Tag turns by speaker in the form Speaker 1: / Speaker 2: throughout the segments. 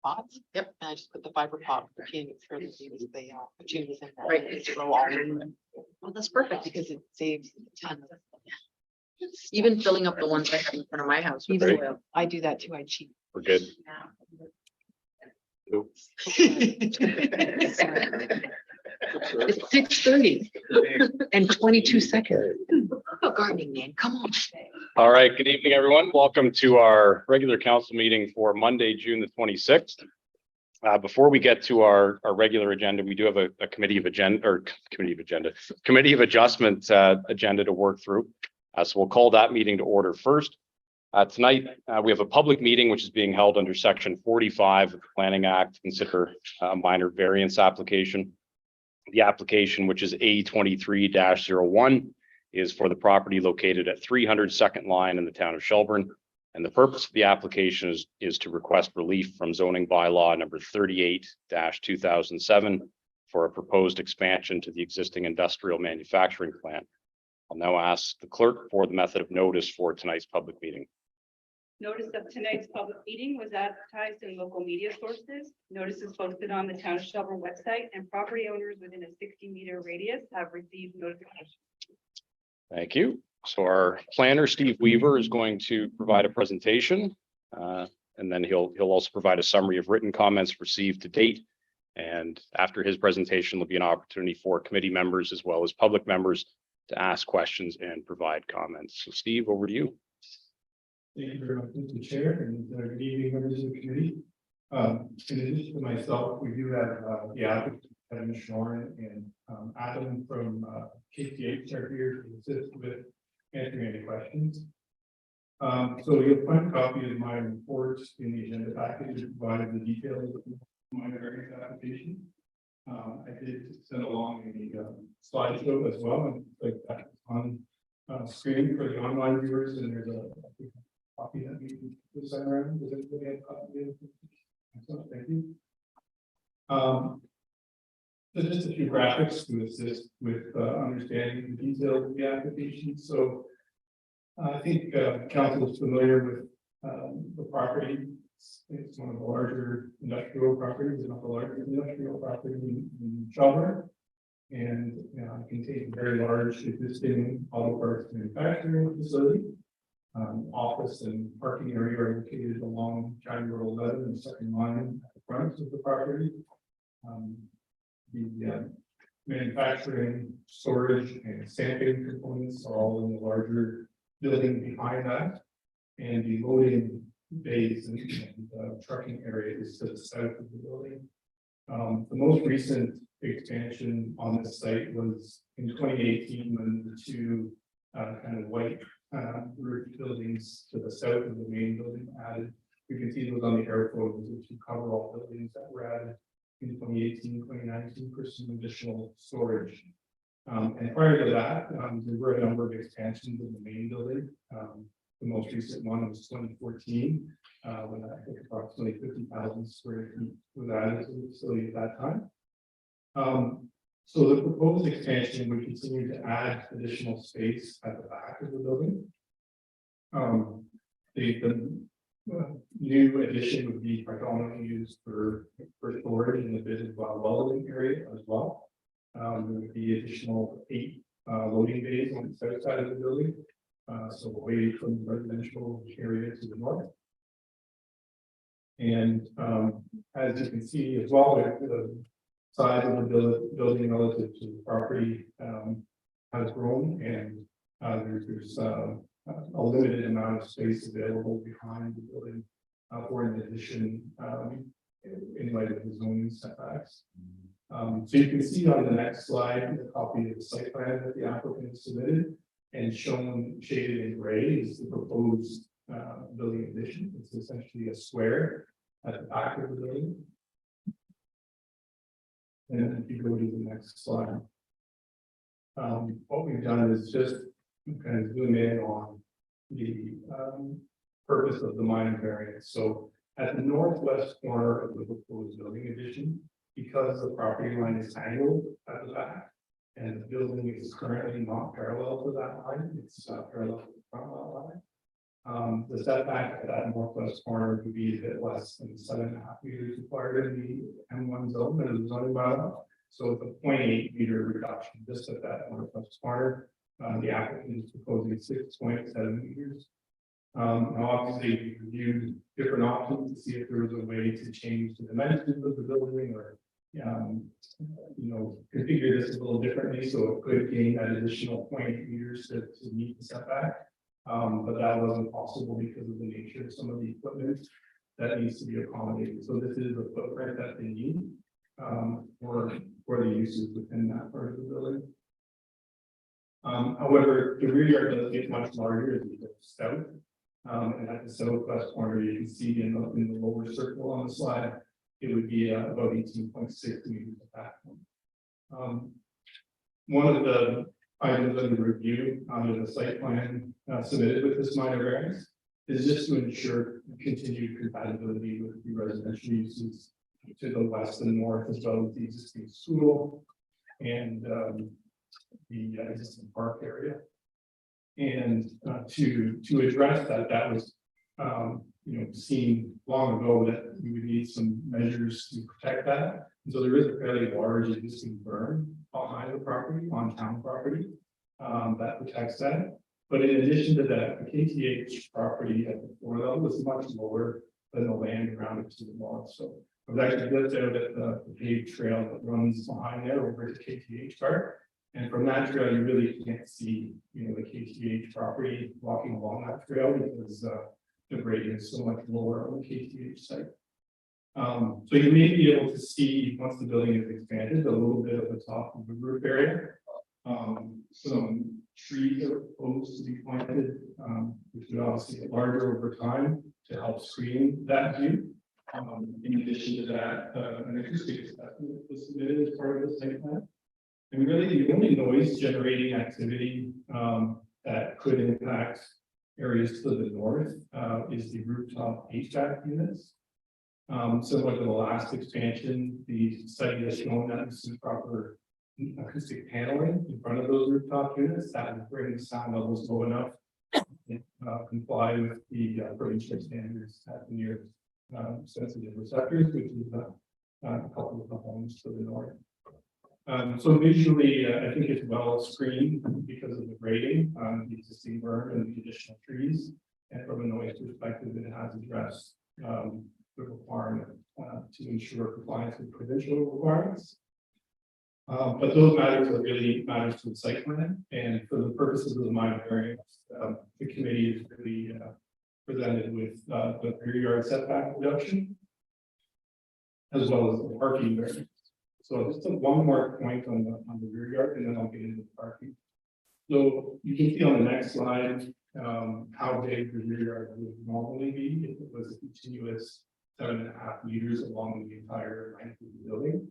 Speaker 1: pots. Yep. And I just put the fiber pot in for the petunias in there. Right. It's grow all over it. Well, that's perfect because it saves a ton of.
Speaker 2: Even filling up the ones I have in front of my house. with
Speaker 1: Even
Speaker 2: soil.
Speaker 1: I do that too. I cheat.
Speaker 3: We're good. Oops.
Speaker 2: It's 6:30 and 22 seconds.
Speaker 1: Oh, gardening, man. Come on.
Speaker 3: All right, good evening, everyone. Welcome to our regular council meeting for Monday, June the 26th. Before we get to our regular agenda, we do have a committee of adjustment agenda to work through. So we'll call that meeting to order first. Tonight, we have a public meeting which is being held under Section 45 of the Planning Act to consider a minor variance application. The application, which is A23-01, is for the property located at 300 Second Line in the town of Shelburne. And the purpose of the application is to request relief from zoning bylaw number 38-2007 for a proposed expansion to the existing industrial manufacturing plant. I'll now ask the clerk for the method of notice for tonight's public meeting.
Speaker 4: Notice of tonight's public meeting was advertised in local media sources. Notice is posted on the town of Shelburne website, and property owners within a 60-meter radius have received notification.
Speaker 3: Thank you. So our planner, Steve Weaver, is going to provide a presentation, and then he'll also provide a summary of written comments received to date. And after his presentation, there'll be an opportunity for committee members as well as public members to ask questions and provide comments. So Steve, over to you.
Speaker 5: Thank you very much, Mr. Chair, and good evening, members of the committee. In addition to myself, we do have the applicant, Kevin Schnoren, and Adam from KPH are here to assist with answering any questions. So you'll find a copy of my report in the agenda package that provides the details of my variance application. I did send along a slideshow as well, and like that on screen for the online viewers, and there's a copy that we can send around. Does anybody have a copy of it? Excellent, thank you. So just a few graphics to assist with understanding the details of the application. So I think council is familiar with the property. It's one of the larger industrial properties, not the largest industrial property in Shelburne, and contains a very large existing auto parts manufacturing facility. Office and parking area are located along County Road 11 and Second Line at the front of the property. The manufacturing, storage, and stamping components are all in the larger building behind that, and the loading bays and trucking area is to the south of the building. The most recent expansion on this site was in 2018 when the two kind of white roof buildings to the south of the main building added. You can see those on the air photos, the two cover all buildings that were added in 2018, 2019 for some additional storage. And prior to that, there were a number of expansions in the main building. The most recent one was 2014, when I think approximately 50,000 square feet was added to the facility at that time. So the proposed expansion would continue to add additional space at the back of the building. The new addition would be predominantly used for storage in the business welding area as well. There would be additional 8 loading bays on the south side of the building. So away from the residential area to the north. And as you can see as well, the size of the building relative to the property has grown, and there's a limited amount of space available behind the building for an addition in light of the zoning setbacks. So you can see on the next slide a copy of the site plan that the applicant submitted, and shown shaded in gray is the proposed building addition. It's essentially a square at the back of the building. And if you go to the next slide, what we've done is just kind of zoom in on the purpose of the minor variance. So at the northwest corner of the proposed building addition, because the property line is angled at the back, and the building is currently not parallel to that line, it's parallel to the front lot line. The setback at that northwest corner would be a bit less than 7.5 meters required in the M1 zone, that is zoning bylaw. So it's a 0.8 meter reduction just at that northwest corner. The applicant is proposing 6.7 meters. Now obviously we reviewed different options to see if there was a way to change the dimensions of the building or, configure this a little differently so it could gain that additional 0.8 meters to meet the setback. But that wasn't possible because of the nature of some of the equipment that needs to be accommodated. So this is the footprint that they need for the uses within that part of the building. However, the rear yard does get much larger as we go south. And at the southwest corner, you can see in the lower circle on the slide, it would be about 18.6 meters at that point. One of the items under review under the site plan submitted with this minor variance is just to ensure continued compatibility with the residential uses to the west and north, as well as the existing school and the existing park area. And to address that was seen long ago that we would need some measures to protect that. And so there is a fairly large existing berm behind the property on town property that protects that. But in addition to that, the KTH property at the floor level is much lower than the land around it to the north. So I was actually just out at the paved trail that runs behind there over to KTH Park. And from that trail, you really can't see, the KTH property walking along that trail because the grade is so much lower on the KTH site. So you may be able to see once the building is expanded, a little bit of the top of the roof area. Some trees are proposed to be planted, which would obviously get larger over time to help screen that view. In addition to that, an acoustic assessment was submitted as part of the site plan. And really the only noise generating activity that could impact areas to the north is the rooftop HVAC units. Similar to the last expansion, the study has shown that this is proper acoustic paneling in front of those rooftop units that would bring the sound levels low enough and comply with the provincial standards at the nearest sensitive receptors, which is a couple of the homes to the north. So visually, I think it's well screened because of the grading on the existing berm and the additional trees. And from a noise perspective, it has addressed the requirement to ensure compliance with provincial requirements. But those matters are really matters to the site plan. And for the purposes of the minor variance, the committee is really presented with the rear yard setback reduction, as well as the parking variance. So just one more point on the rear yard, and then I'll get into the parking. So you can see on the next slide how big the rear yard would normally be if it was a continuous 7.5 meters along the entire length of the building.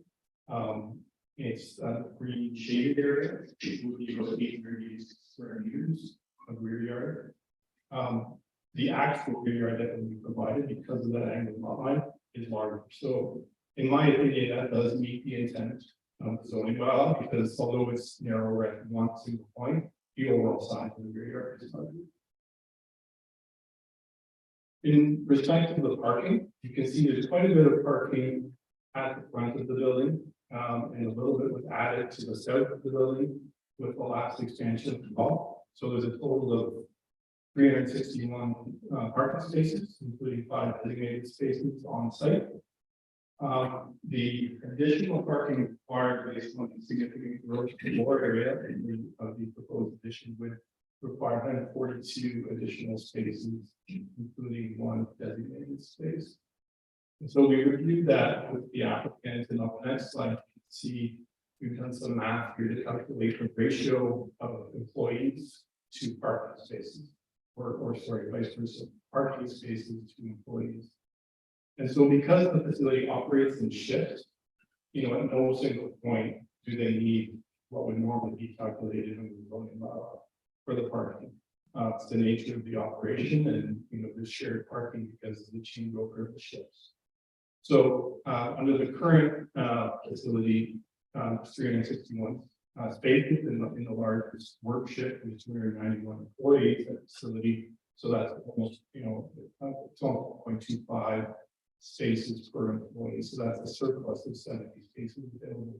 Speaker 5: It's a green shaded area. It would be about 880 square meters of rear yard. The actual rear yard that will be provided because of that angled lot line is larger. So in my opinion, that does meet the intent of the zoning bylaw, because although it's narrower at one single point, the overall size of the rear yard is larger. In respect to the parking, you can see there's quite a bit of parking at the front of the building, and a little bit was added to the south of the building with the last expansion of the hall. So there's a total of 361 parking spaces, including 5 designated spaces on site. The additional parking required based on the significant growth in the floor area of the proposed addition would require 142 additional spaces, including 1 designated space. And so we reviewed that with the applicant, and on the next slide, you can see we've done some math here to calculate the ratio of employees to parking spaces, or sorry, vice versa, parking spaces to employees. And so because the facility operates in shifts, at no single point do they need what would normally be calculated under the zoning bylaw for the parking. It's the nature of the operation, and there's shared parking because of the changeover of the shifts. So under the current facility, 361 spaces in the largest work shift with 291 employees at the facility. So that's almost, it's almost 0.25 spaces per employee. So that's a surplus of 70 spaces available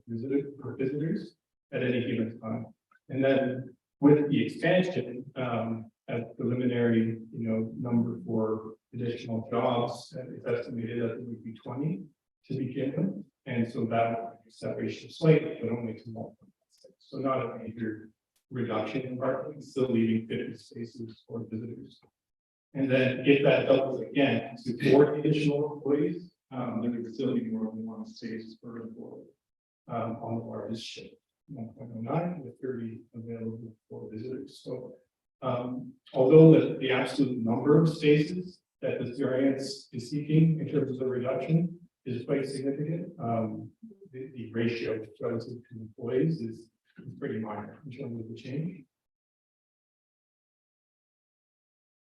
Speaker 5: for visitors at any given time. And then with the expansion, as preliminary, number for additional jobs, it's estimated that it would be 20 to begin with. And so that would reduce that ratio slightly, but only to 1.6. So not a major reduction in parking, still leaving 50 spaces for visitors. And then if that doubles again to 40 additional employees, then there would still be more than one space per employee on the largest shift, 1.09 with 30 available for visitors. So although the absolute number of spaces that this variance is seeking in terms of the reduction is quite significant, the ratio relative to employees is pretty minor in terms of the change.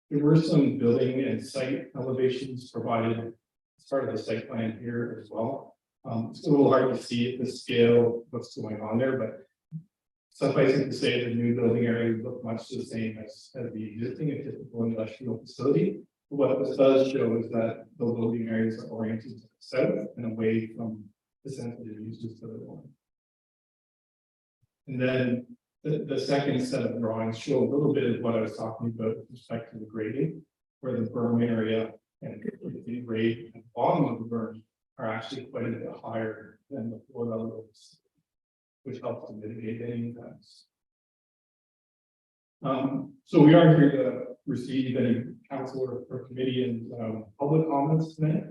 Speaker 5: There were some building and site elevations provided as part of the site plan here as well. It's a little hard to see at this scale what's going on there, but suffice it to say the new building area would look much the same as the existing and typical industrial facility. What this does show is that the loading areas are oriented to the south and away from the sensitive uses to the north. And then the second set of drawings show a little bit of what I was talking about with respect to the grading, where the berm area and the grade at the bottom of the berm are actually quite a bit higher than the floor levels, which helps to mitigate any impacts. So we are here to receive any council or committee and public comments tonight,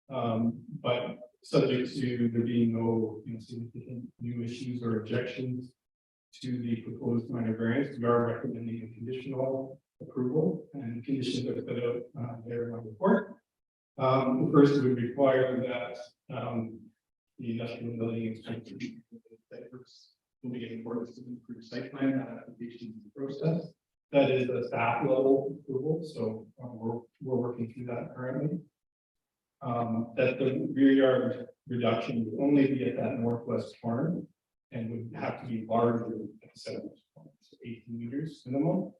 Speaker 5: but subject to there being no significant new issues or objections to the proposed minor variance, we are recommending a conditional approval, and conditions are set out there in my report. The first would require that the industrial building expansion will be in accordance with the approved site plan application process. That is a staff level approval, so we're working through that currently. That the rear yard reduction would only be at that northwest corner and would have to be larger than 7 so 18 meters minimum.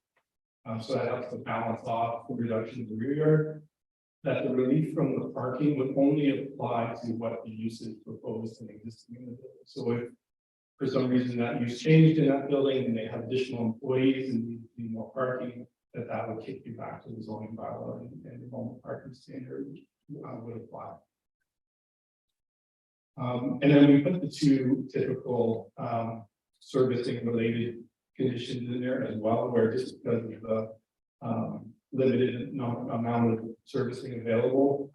Speaker 5: So that helps to balance off the reduction of the rear yard. That the relief from the parking would only apply to what the use is proposed and existing in the building. So if for some reason that use changed in that building and they have additional employees and need more parking, that would kick you back to the zoning bylaw and the normal parking standard would apply. And then we put the two typical servicing related conditions in there as well, where just because of the limited amount of servicing available,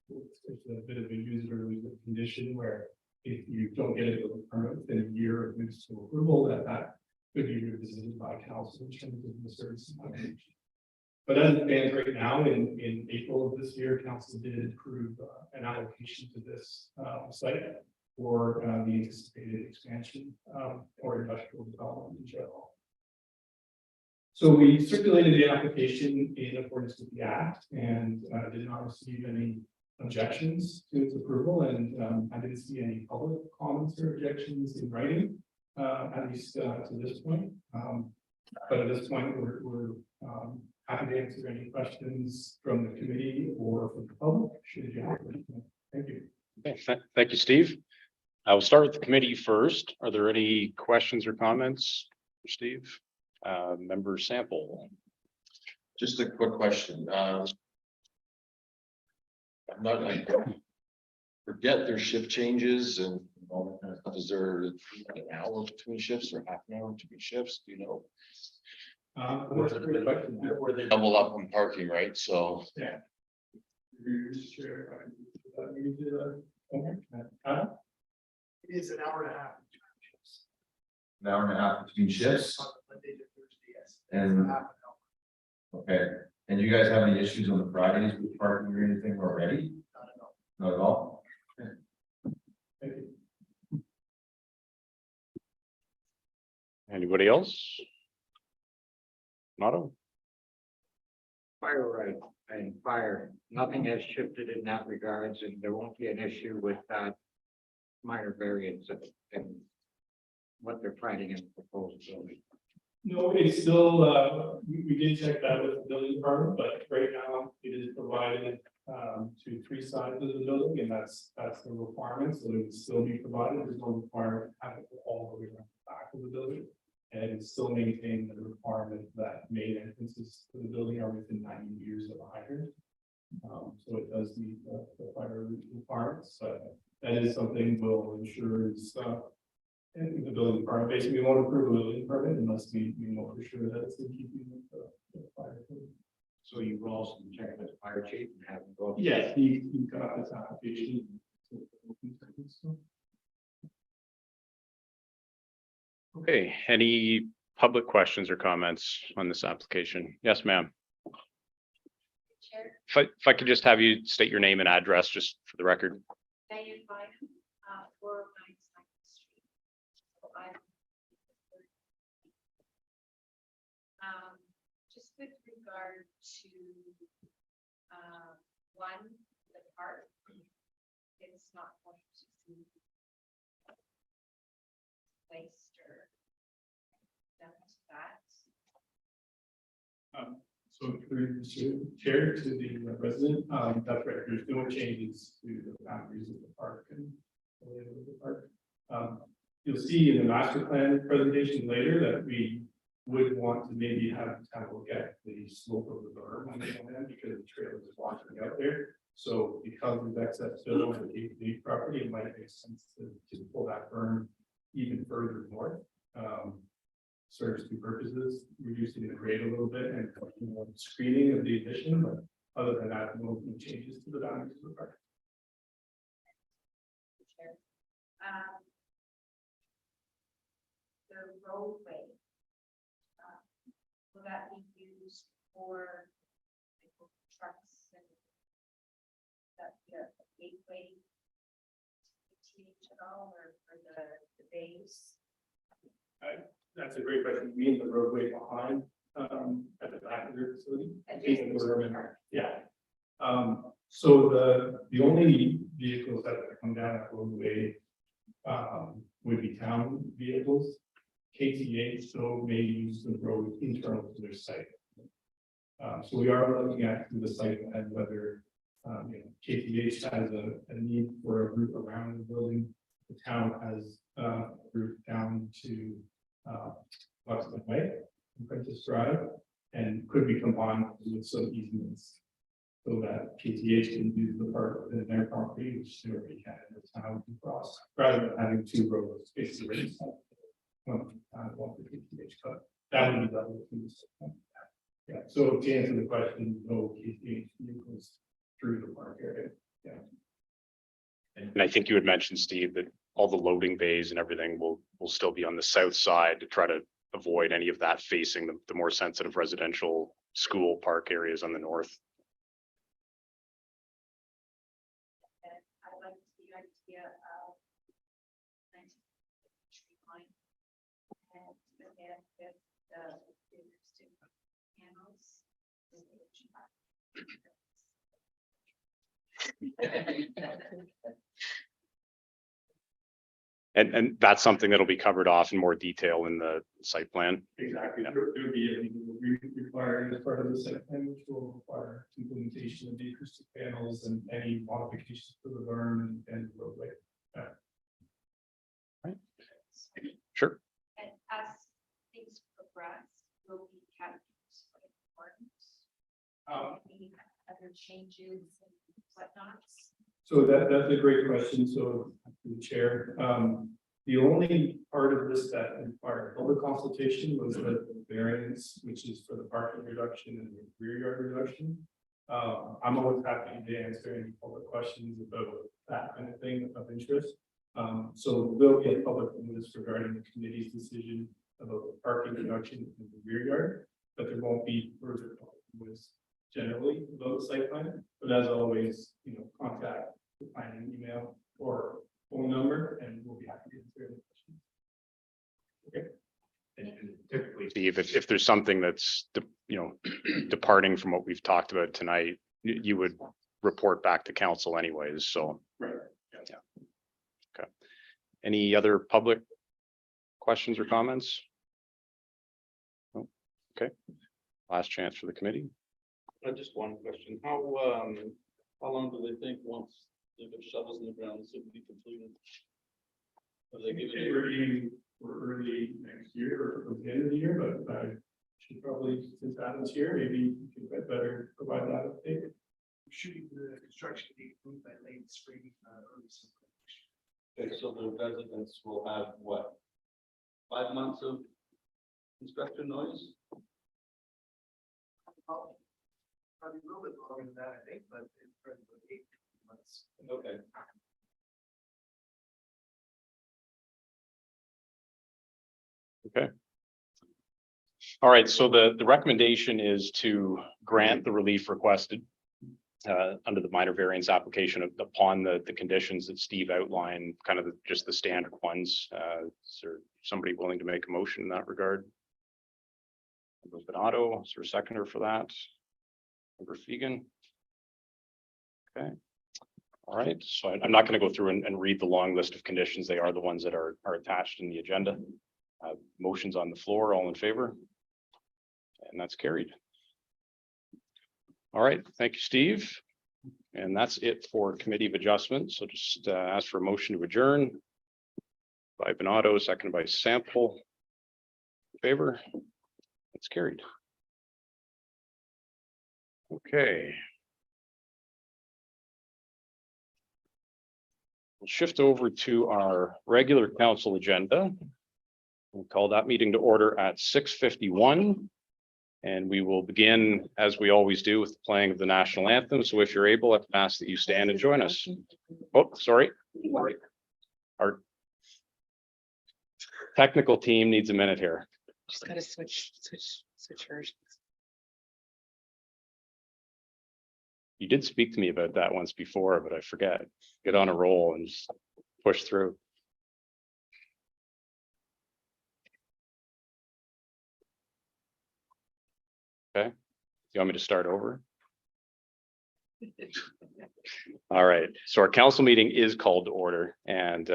Speaker 5: it's a bit of a user condition where if you don't get a building permit within a year of municipal approval, that could be revisited by council in terms of the servicing. But as it stands right now, in April of this year, council did approve an allocation to this site for the anticipated expansion or industrial development in general. So we circulated the application in accordance with the act and did not receive any objections to its approval, and I didn't see any public comments or objections in writing, at least to this point. But at this point, we're happy to answer any questions from the committee or from the public. Should you have any? Thank you.
Speaker 3: Okay, thank you, Steve. I will start with the committee first. Are there any questions or comments for Steve? Member Sample.
Speaker 6: Just a quick question. I'm not like forget their shift changes and all that kind of stuff. Is there an hour between shifts or half an hour between shifts? Do you know? Where they double up on parking, right? So
Speaker 5: Yeah.
Speaker 7: It is an hour and a half.
Speaker 8: An hour and a half between shifts,
Speaker 7: Monday to Thursday, yes.
Speaker 8: and
Speaker 7: Half an hour,
Speaker 8: okay, and you guys have any issues on the Fridays with parking or anything already?
Speaker 7: not at all.
Speaker 8: Not at all?
Speaker 5: Thank you.
Speaker 3: Anybody else? Notto?
Speaker 9: Fire right and fire, nothing has shifted in that regards, and there won't be an issue with that minor variance and what they're finding in the proposed building.
Speaker 5: No, it's still, we did check that with the building department, but right now it is provided to 3 sides of the building, and that's the requirement, so it would still be provided, there's no requirement to have it all the way around the back of the building. And it's still maintaining the requirement that main entrances to the building are within 90 meters of a hydrant. So it does meet the fire requirements, but that is something we'll ensure is in the building permit. Basically, we won't approve a building permit unless we know for sure that it's in keeping with the fire code.
Speaker 9: So you will also check with the fire chief and have them go.
Speaker 5: Yes, he got this application.
Speaker 3: Okay, any public questions or comments on this application? Yes, ma'am. If I could just have you state your name and address just for the record.
Speaker 10: Diane Bynum, 409 Second Street. So just with regard to, one, the park, it's not going to be placed or done to that.
Speaker 5: So through the chair to the resident, that's right, there's no changes to the boundaries of the park and the layout of the park. You'll see in the master plan presentation later that we would want to maybe have the town look at the slope of the berm on the land because the trail is washing out there. So because of excess fill on the property, it might make sense to pull that berm even further north. Serves two purposes, reducing the grade a little bit and screening of the addition, but other than that, no changes to the boundaries of the park.
Speaker 10: The roadway, will that be used for trucks and that the gateway at all, or for the bays?
Speaker 5: That's a great question. You mean the roadway behind, at the back of your facility? Yeah. So the only vehicles that come down that roadway would be town vehicles. KTH so may use the road internal to their site. So we are looking at through the site and whether KTH has a need for a route around the building. The town has a route down to Buxton Way, Princess Drive, and could be combined with some easements. So that KTH can use the park within their property, which they already can, and the town can cross, rather than having 2 roads, basically. One for KTH, but that would be done with this. Yeah, so to answer the question, no KTH vehicles through the park area. Yeah.
Speaker 3: And I think you had mentioned, Steve, that all the loading bays and everything will still be on the south side to try to avoid any of that facing the more sensitive residential school park areas on the north.
Speaker 10: And I like the idea of planting tree line and then with the acoustic panels.
Speaker 3: And that's something that'll be covered off in more detail in the site plan.
Speaker 5: Exactly.
Speaker 3: Yeah.
Speaker 5: There would be required as part of the site plan, which will require implementation of the acoustic panels and any modifications to the berm and roadway.
Speaker 3: Sure.
Speaker 10: And as things progress, will be kept important. Any other changes and whatnot?
Speaker 5: So that's a great question. So the chair, the only part of this that required public consultation was the variance, which is for the parking reduction and the rear yard reduction. I'm always happy to answer any public questions about that kind of thing of interest. So there'll be a public notice regarding the committee's decision about the parking reduction in the rear yard, but there won't be further public notice generally about the site plan. But as always, contact the planning email or phone number, and we'll be happy to answer any questions. Okay.
Speaker 3: And typically, Steve, if there's something that's, departing from what we've talked about tonight, you would report back to council anyways, so.
Speaker 5: Right.
Speaker 3: Yeah. Okay. Any other public questions or comments? Last chance for the committee.
Speaker 11: Just one question. How long do they think once they get shovels in the ground, this will be completed? Have they given you?
Speaker 5: We're aiming for early next year or at the end of the year, but I should probably, since Adam's here, maybe you can better provide that update.
Speaker 7: Shooting the construction date moved by late spring, early summer.
Speaker 11: Okay, so the residents will have what? 5 months of construction noise?
Speaker 7: Probably a little bit longer than that, I think, but it's probably about 8 months.
Speaker 11: Okay.
Speaker 3: All right, so the recommendation is to grant the relief requested under the minor variance application upon the conditions that Steve outlined, kind of just the standard ones. Is there somebody willing to make a motion in that regard? Member Bernardo, is there a seconder for that? Member Fegan? Okay. All right, so I'm not going to go through and read the long list of conditions. They are the ones that are attached in the agenda. Motions on the floor, all in favor? And that's carried. All right, thank you, Steve. And that's it for Committee of Adjustments. So just ask for a motion to adjourn by Bernardo, seconded by Sample. In favor? That's carried. Okay. We'll shift over to our regular council agenda. We'll call that meeting to order at 6:51. And we will begin, as we always do, with the playing of the national anthem. So if you're able, I'd ask that you stand and join us. Oh, sorry. Our technical team needs a minute here.
Speaker 1: Just gotta switch versions.
Speaker 3: You did speak to me about that once before, but I forget. Get on a roll and just push through. Okay, you want me to start over? All right, so our council meeting is called to order. And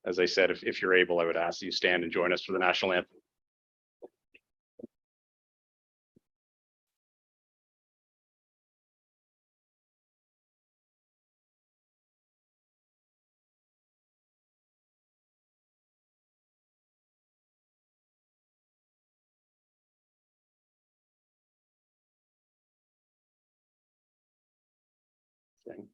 Speaker 3: as I said, if you're able, I would ask that you stand and join us for the national anthem. Thing.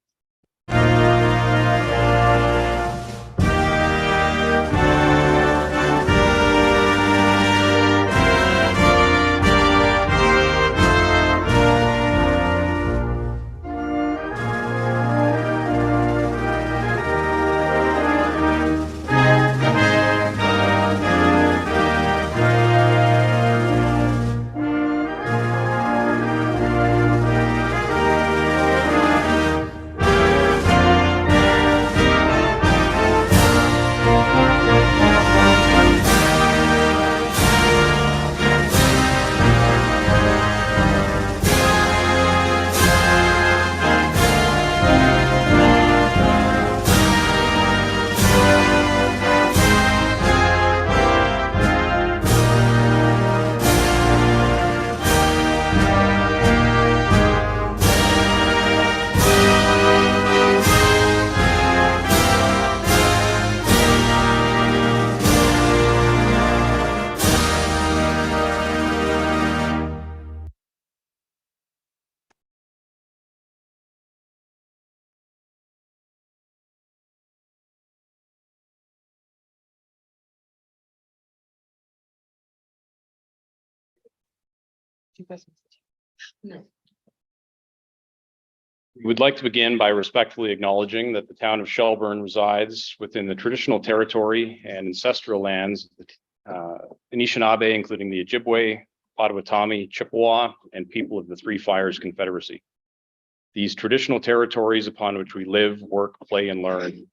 Speaker 1: No.
Speaker 3: We would like to begin by respectfully acknowledging that the town of Shelburne resides within the traditional territory and ancestral lands of the Anishinaabe, including the Ojibwe, Potawatomi, Chippewa, and people of the Three Fires Confederacy. These traditional territories upon which we live, work, play, and learn,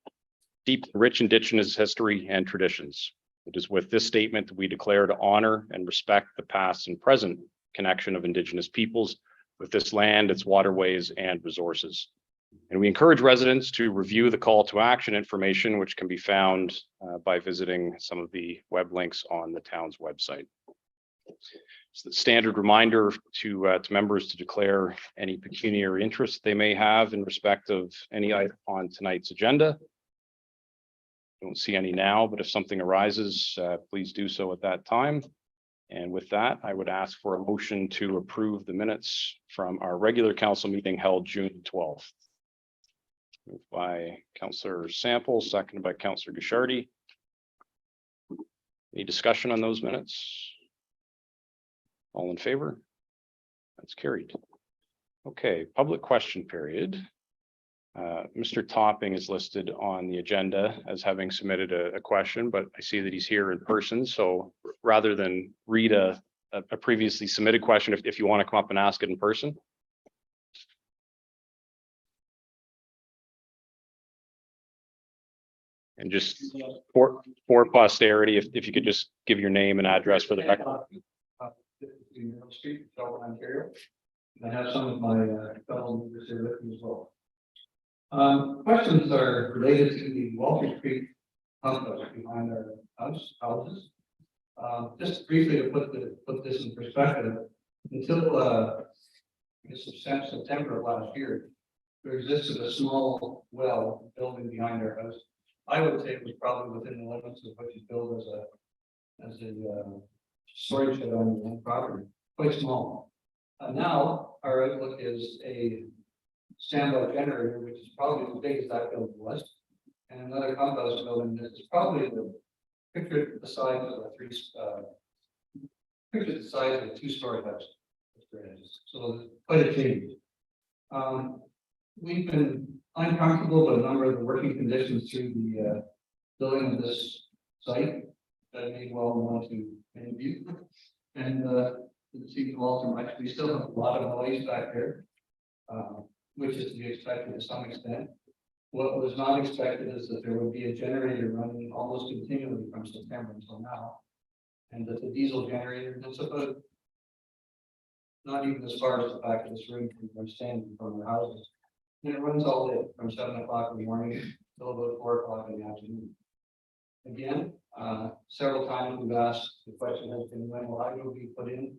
Speaker 3: deep, rich Indigenous history and traditions. It is with this statement that we declare to honor and respect the past and present connection of Indigenous peoples with this land, its waterways, and resources. And we encourage residents to review the call to action information, which can be found by visiting some of the web links on the town's website. it's the standard reminder to members to declare any pecuniary interest they may have in respect of any item on tonight's agenda. Don't see any now, but if something arises, please do so at that time. And with that, I would ask for a motion to approve the minutes from our regular council meeting held June 12th. Moved by Councillor Sample, seconded by Councillor Ghishardi. Any discussion on those minutes? All in favor? That's carried. Okay, public question period. Mr. Topping is listed on the agenda as having submitted a question, but I see that he's here in person. So rather than read a previously submitted question, if you want to come up and ask it in person. And just for posterity, if you could just give your name and address for the record.
Speaker 7: Street, Shelburne, Ontario. I have some of my fellow members here with me as well. Questions are related to the Walter Creek house behind our houses. Just briefly to put this in perspective, until I guess September of last year, there existed a small well building behind our house. I would say it was probably within the limits of what you build as a storage shed on your own property, quite small. Now our outlook is a standby generator, which is probably as big as that building was, and another compost building that is probably picture the size of a two-story house. So quite a change. We've been uncomfortable with a number of the working conditions through the building of this site that may well known to many of you. And see Walter, we still have a lot of noise back there, which is to be expected to some extent. What was not expected is that there would be a generator running almost continually from September until now. And that the diesel generator, that's about not even as far as the back of this room from where I'm standing from our houses. And it runs all day from 7 o'clock in the morning till about 4 o'clock in the afternoon. Again, several times we've asked, the question has been, when will hydro be put in?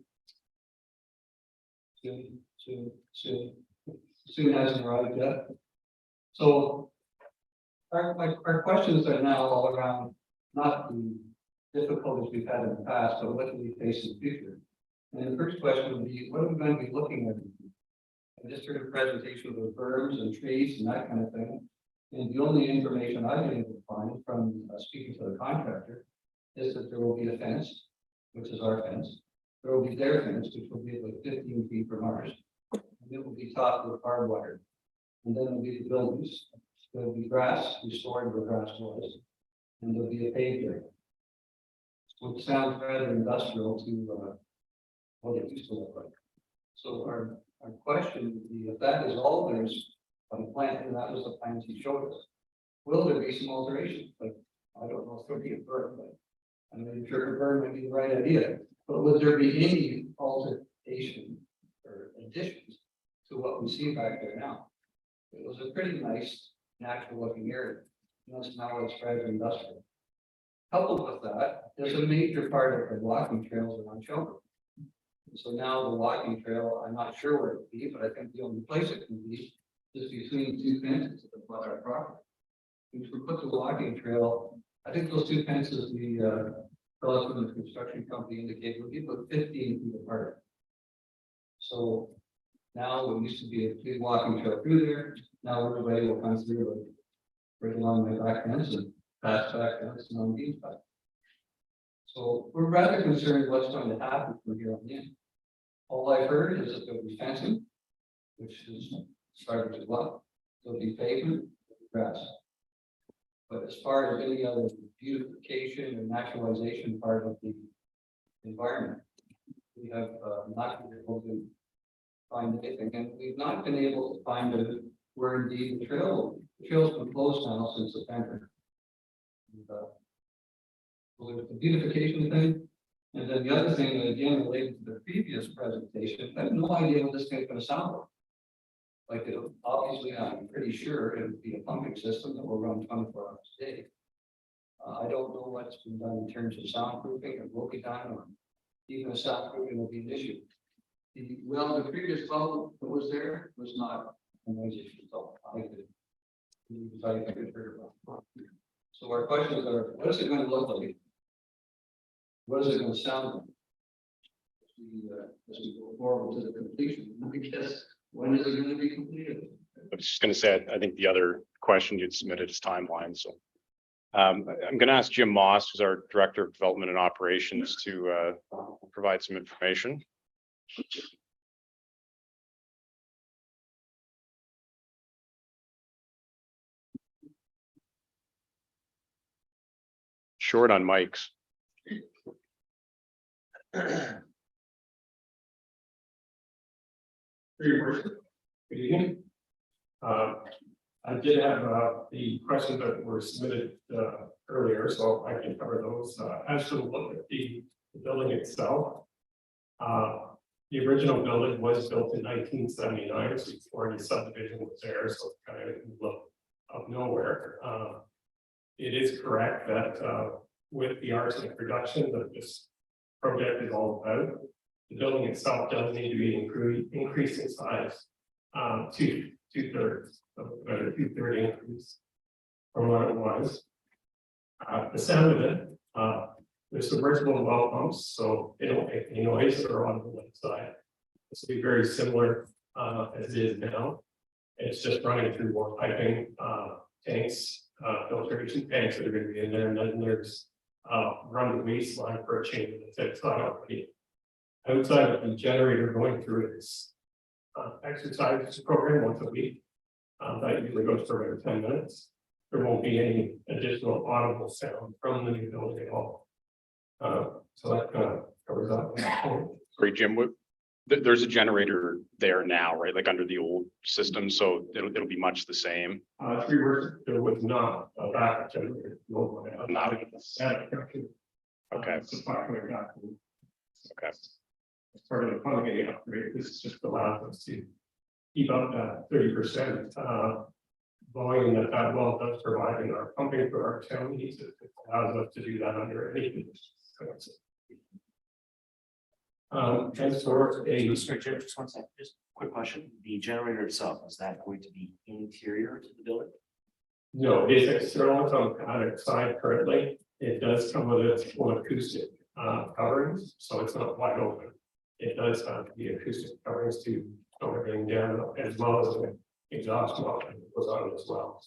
Speaker 7: Soon hasn't arrived yet. So our questions are now all around not the difficulties we've had in the past, but what do we face in the future? And the first question would be, what are we going to be looking at? I just heard a presentation of the berms and trees and that kind of thing. And the only information I've been able to find from speaking to the contractor is that there will be a fence, which is our fence. There will be their fence, which will be about 15 feet from ours. And it will be topped with barbed wire. And then there'll be the buildings. There'll be grass restored where grass was. And there'll be a paved area. Which sounds rather industrial to what it used to look like. So our question would be, if that is all there's on the plan, and that was the plans he showed us, will there be some alterations? Like, I don't know if there'll be a burn, but I'm not sure a burn might be the right idea. But would there be any alteration or additions to what we see back there now? It was a pretty nice, natural looking area. Most now it's rather industrial. Coupled with that, there's a major part of the walking trails around Shelburne. So now the walking trail, I'm not sure where it would be, but I think the only place it can be is between two fences that flood our property. If we put the walking trail, I think those two fences, the fellows from the construction company indicated would be about 15 feet apart. So now it used to be a big walking trail through there. Now everybody will come through right along my back fence and pass back fence and on these back. So we're rather concerned what's going to happen from here on in. All I've heard is that there'll be fencing, which is starting to go up. There'll be pavement, grass. But as far as any other beautification and naturalization part of the environment, we have not been able to find anything, and we've not been able to find where indeed the trail's been closed now since September. And, so there's the beautification thing, and then the other thing that again related to the previous presentation, I have no idea what this thing's going to sound like. Like, obviously, I'm pretty sure it would be a pumping system that will run 24 hours a day. I don't know what's been done in terms of soundproofing or will be done, or even a soundproofing will be an issue. The previous well that was there was not a noise issue, so I think so our questions are, what is it going to look like? What is it going to sound like? As we go forward to the completion, I guess, when is it going to be completed?
Speaker 3: I was just gonna say, I think the other question you'd submitted is timeline, so. I'm gonna ask Jim Moss, who's our Director of Development and Operations, to provide some information. Short on mics.
Speaker 5: Good evening. I did have the questions that were submitted earlier, so I can cover those. As to look at the building itself. The original building was built in 1979, so before any subdivision was there, so it's kind of in the middle of nowhere. It is correct that with the arsenic reduction that this project is all about, the building itself does need to be increased in size. Two-thirds, about a 2/3 increase from what it was. The sound of it, there's submersible well pumps, so they don't make any noise or on the inside. This will be very similar as it is now. It's just running through more piping, tanks, filtration tanks that are going to be in there, and then there's run waste line for a change that's outside already. Outside of the generator going through its exercise program once a week. That usually goes for about 10 minutes. There won't be any additional audible sound from the new building at all. So that kind of covers that.
Speaker 3: Great, Jim. There's a generator there now, right? Like under the old system, so it'll be much the same.
Speaker 5: There was not a backup generator.
Speaker 3: Not. Okay. Okay.
Speaker 5: As part of the funding upgrade, this just allows us to keep up that 30% volume that well does provide in our pumping for our town needs. It allows us to do that under any conditions. As for
Speaker 12: Just one second, just a quick question. The generator itself, is that going to be interior to the building?
Speaker 5: no, it is external, it's on the attic side currently. It does come with its own acoustic coverings, so it's not wide open. It does have the acoustic coverings to tone everything down, as well as an exhaust module that goes on as well.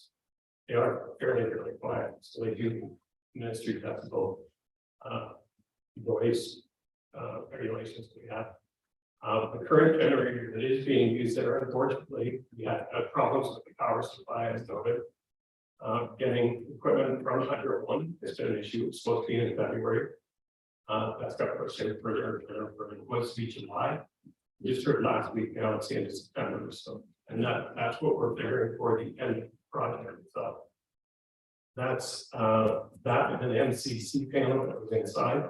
Speaker 5: They are fairly quiet, so they do ministry decibel noise regulations we have. The current generator that is being used there, unfortunately, we had problems with the power supply as noted. Getting equipment from Hydro One has been an issue. It's supposed to be in February. That's got pushed in further, it was to be July. Just heard last week, now it's the end of September, so, and that's what we're figuring for the end of the project. So that's that and an MCC panel that was inside.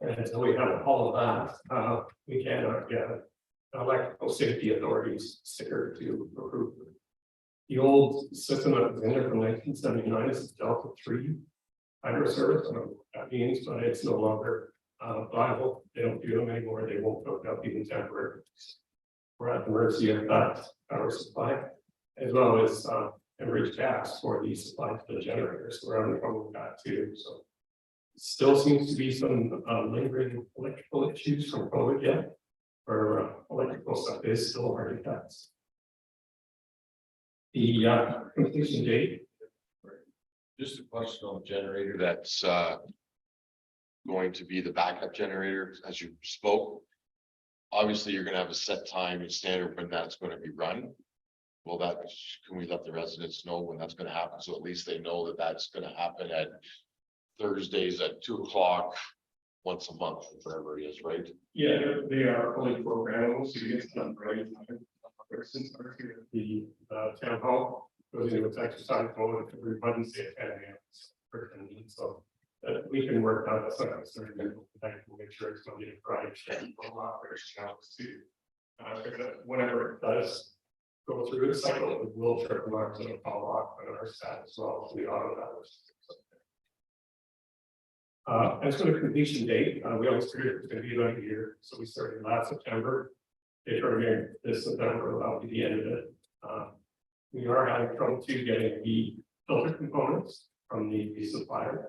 Speaker 5: And until we have all of that, we cannot get electrical safety authorities sticker to approve. The old system that was in there from 1979 is Delta 3 hydro service. I don't know what that means, but it's no longer viable. They don't do them anymore. They won't hook up even temporarily. We're at the mercy of that power supply, as well as enriched gas for the supply to the generators. We're having trouble with that too. So still seems to be some lingering electrical issues from COVID yet, or electrical stuff is still hard to test. The completion date.
Speaker 6: Just a question on the generator that's going to be the backup generator, as you spoke. Obviously, you're gonna have a set time and standard when that's gonna be run. Well, can we let the residents know when that's gonna happen? So at least they know that that's gonna happen at Thursdays at 2 o'clock once a month, whatever it is, right?
Speaker 5: Yeah, they are fully programmable, so you get them right. Since the town hall goes into its exercise mode every Wednesday at 10 a.m. So we can work out a certain make sure it's going to be a Friday operation hours too. Whenever it does go through the cycle, it will trip alarms and follow up on our staff as well as the auto hours. As for the completion date, we always figured it was gonna be about a year, so we started last September. They started this September, that'll be the end of it. We are having trouble too getting the filter components from the supplier.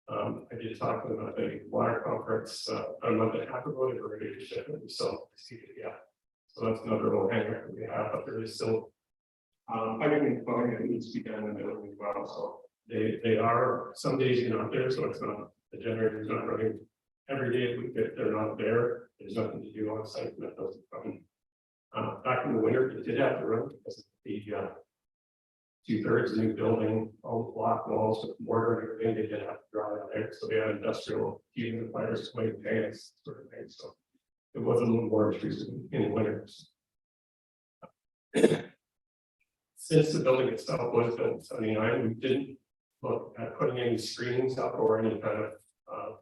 Speaker 5: I did talk to them about the water conference, a month and a half ago, they were ready to ship it, so, yeah. So that's another little hanger that we have, but there is still. Piping and plumbing that needs to be done in the building as well, so they are, some days you're not there, so it's not, the generator's not running. Every day if they're not there, there's nothing to do on site, that doesn't come. Back in the winter, it did have to run because the 2/3 of the new building, all the block walls with mortar and everything, they did have to dry out there, so they had industrial heating and fires, swing fans, sort of thing, so. It was a little more intrusive in the winters. Since the building itself was built in 79, we didn't look at putting any screens up or any kind of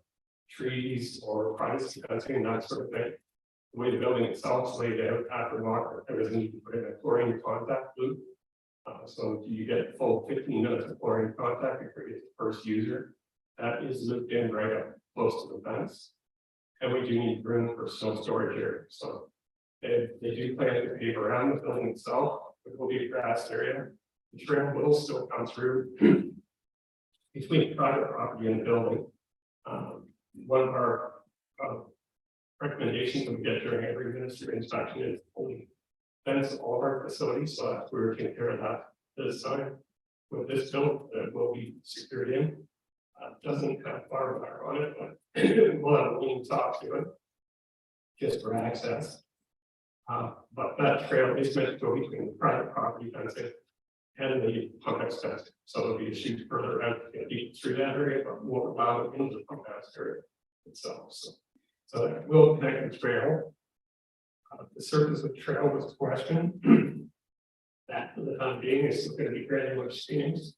Speaker 5: trees or privacy fencing, that sort of thing. The way the building itself is laid out after water, there was need to put in a chlorine contact loop. So you get full 15 minutes of chlorine contact before you get the first user. That is looped in right up close to the fence. And we do need room for snow storage here, so they do plan to pave around the building itself. It will be a grass area. The trail will still come through between private property and the building. One of our recommendations that we get during every ministry inspection is fully fence all of our facilities, so that we're taking care of that this time. With this build that will be secured in, doesn't have fire wire on it, but we'll have a lean top to it just for access. But that trail is meant to go between the private property fencing and the pump house fencing. So there'll be a chute further out to get through that area, but won't allow it into the pump house area itself. So that will connect the trail. The surface of the trail was a question. That for the time being is going to be granular streams.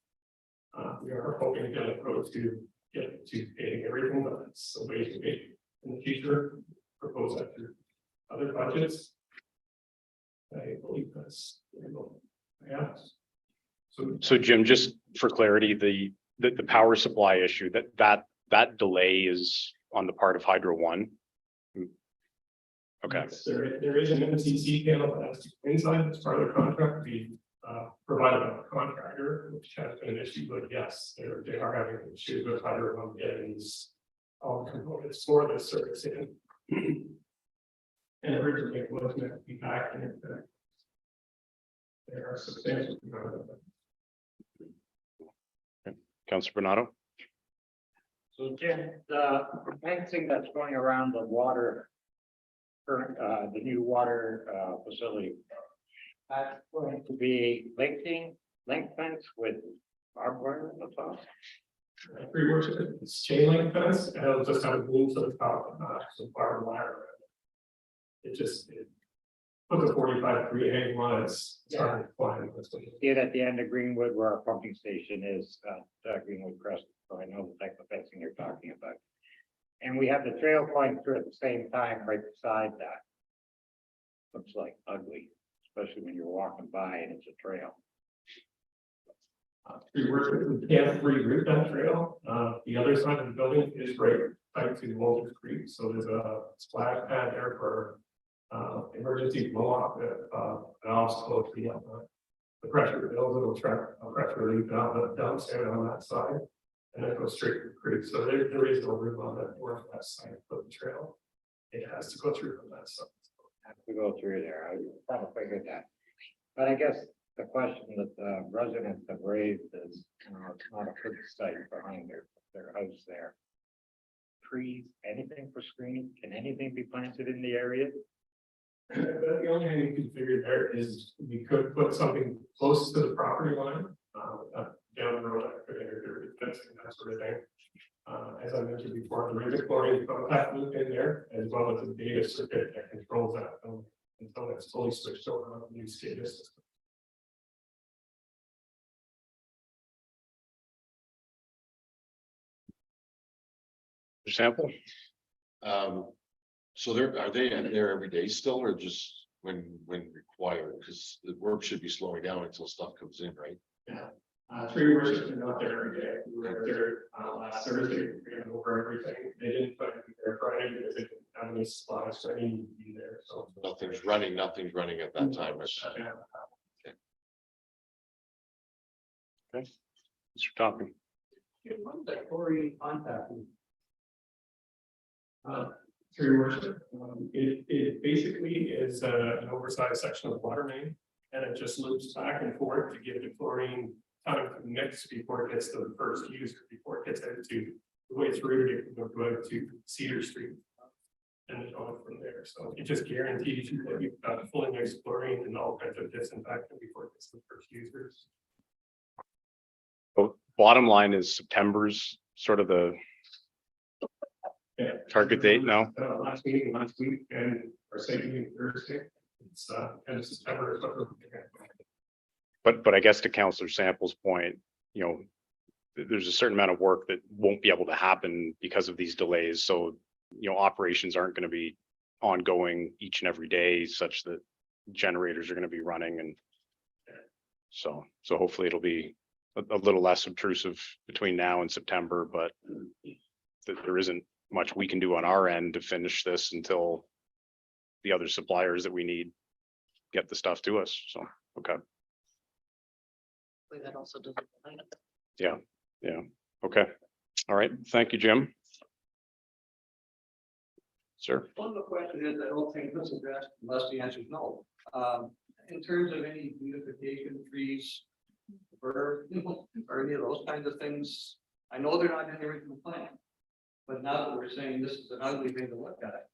Speaker 5: We are hoping down the road to get to paying everything, but it's a way to make in the future. Propose that through other budgets. I believe that's, yeah.
Speaker 3: So Jim, just for clarity, the power supply issue, that delay is on the part of Hydro One. Okay,
Speaker 5: Yes, there is an MCC panel that's inside this part of the contract to be provided by the contractor, which has been an issue, but yes, they are having an issue with Hydro One getting these all components for this service in. And originally it was meant to be back in it. There are substantial.
Speaker 3: Councilor Bernardo.
Speaker 9: So Jim, the fencing that's going around the water, the new water facility, that's going to be link fence with barbed wire on the top.
Speaker 5: Pretty much it's chain link fence, and it'll just have a beam to the top, some barbed wire. It puts a 45-degree angle on it. It's hard to find.
Speaker 9: See it at the end of Greenwood where our pumping station is, Greenwood Crest, so I know the type of fencing you're talking about. And we have the trail going through at the same time right beside that. Looks like ugly, especially when you're walking by and it's a trail.
Speaker 5: We can't reroute that trail. The other side of the building is right tight to Walter Creek, so there's a splash pad there for emergency blow off valves close to the pressure builds, it'll trap a pressure relief downstairs on that side, and then go straight to the creek. So there is no room on that northwest side of the trail. It has to go through from that side.
Speaker 9: Have to go through there. I kind of figured that. But I guess the question that the residents have raised is, it's not a good site behind their house there. Trees, anything for screening? Can anything be planted in the area?
Speaker 5: The only thing you can figure there is we could put something close to the property line, down the road, that could interfere with fencing, that sort of thing. As I mentioned before, there is a chlorine contact loop in there, as well as a data circuit that controls that until it's fully switched over on the new SCADA system.
Speaker 3: Sample.
Speaker 6: So are they there every day still, or just when required? Because the work should be slowing down until stuff comes in, right?
Speaker 5: Yeah. 3 worship are not there every day. We were there last Thursday, we ran over everything. They didn't put it there Friday because they didn't have any supplies, so I needed to be there, so.
Speaker 6: Nothing's running at that time.
Speaker 5: Yeah.
Speaker 3: Mr. Topping.
Speaker 7: When's that Corey contacting?
Speaker 5: Through your worship, it basically is an oversized section of water main. And it just loops back and forth to give the chlorine time to mix before it gets to the first user, before it gets out to the way it's routed, it will go out to Cedar Street. And then on from there, so it just guarantees you that you've got fully mixed chlorine and all kinds of disinfectant before it gets to the first users.
Speaker 3: Bottom line is September's sort of the
Speaker 5: Yeah.
Speaker 3: target date now.
Speaker 5: Last meeting last week and our second meeting Thursday, it's end of September is what we're looking at.
Speaker 3: But I guess to Counselor Sample's point, you know, there's a certain amount of work that won't be able to happen because of these delays. So, you know, operations aren't going to be ongoing each and every day such that generators are going to be running. And so hopefully it'll be a little less obtrusive between now and September, but there isn't much we can do on our end to finish this until the other suppliers that we need get the stuff to us. So, okay.
Speaker 2: That also doesn't.
Speaker 3: Yeah. Okay. All right. Thank you, Jim. Sir.
Speaker 7: One of the questions is, I don't think this is addressed unless the answer is no. In terms of any beautification trees, or any of those kinds of things, I know they're not in the original plan. But now that we're saying this is an ugly thing to look at,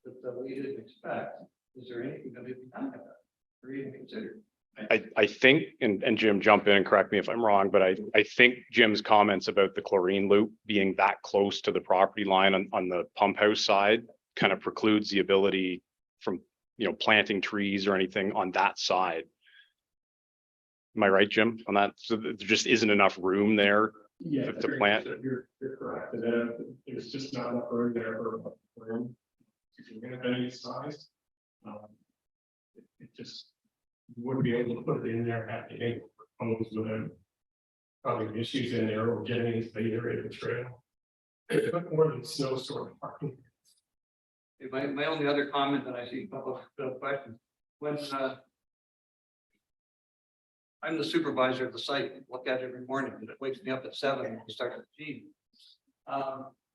Speaker 7: that we didn't expect, is there anything that we can done about it, or even considered?
Speaker 3: I think, and Jim, jump in and correct me if I'm wrong, but I think Jim's comments about the chlorine loop being that close to the property line on the pump house side kind of precludes the ability from, you know, planting trees or anything on that side. Am I right, Jim, on that? So there just isn't enough room there
Speaker 5: Yeah,
Speaker 3: to plant.
Speaker 5: You're correct. There's just not enough room there for room. If you're gonna have any size. It just wouldn't be able to put it in there at the end proposed without probably issues in there or getting into the area of the trail. But more than snow sort of parking.
Speaker 7: My only other comment that I see, a couple of questions, when I'm the supervisor of the site, look at it every morning, and it wakes me up at 7 and we start to achieve.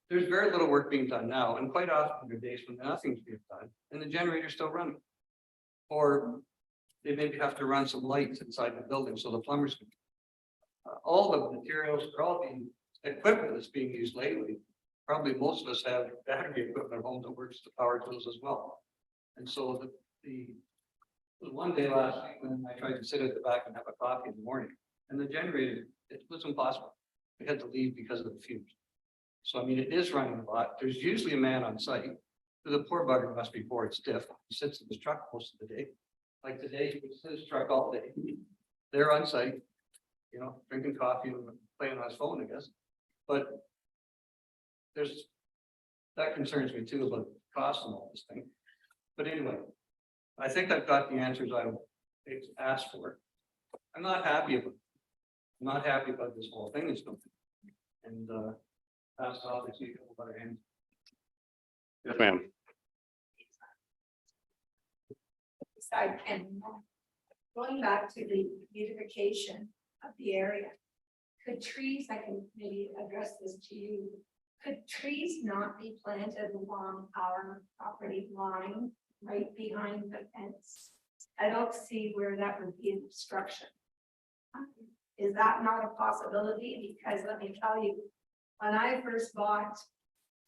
Speaker 7: There's very little work being done now, and quite often there are days when nothing's being done, and the generator's still running. Or they maybe have to run some lights inside the building, so the plumbers can. All the materials, or all the equipment that's being used lately, probably most of us have battery equipment at home that works the power tools as well. And so the one day last week when I tried to sit at the back and have a coffee in the morning, and the generator, it was impossible. We had to leave because of the fumes. So I mean, it is running a lot. There's usually a man on site. The poor bugger must be bored stiff. He sits in his truck most of the day. Like today, he was in his truck all day. They're on site, you know, drinking coffee and playing on his phone, I guess. But that concerns me too about the cost and all this thing. But anyway, I think I've got the answers I asked for. I'm not happy about this whole thing is going. And pass it off to you a couple other hands.
Speaker 3: Yes, ma'am.
Speaker 10: And going back to the beautification of the area, could trees, I can maybe address this to you, could trees not be planted along our property line right behind the fence? I don't see where that would be an obstruction. Is that not a possibility? Because let me tell you, when I first bought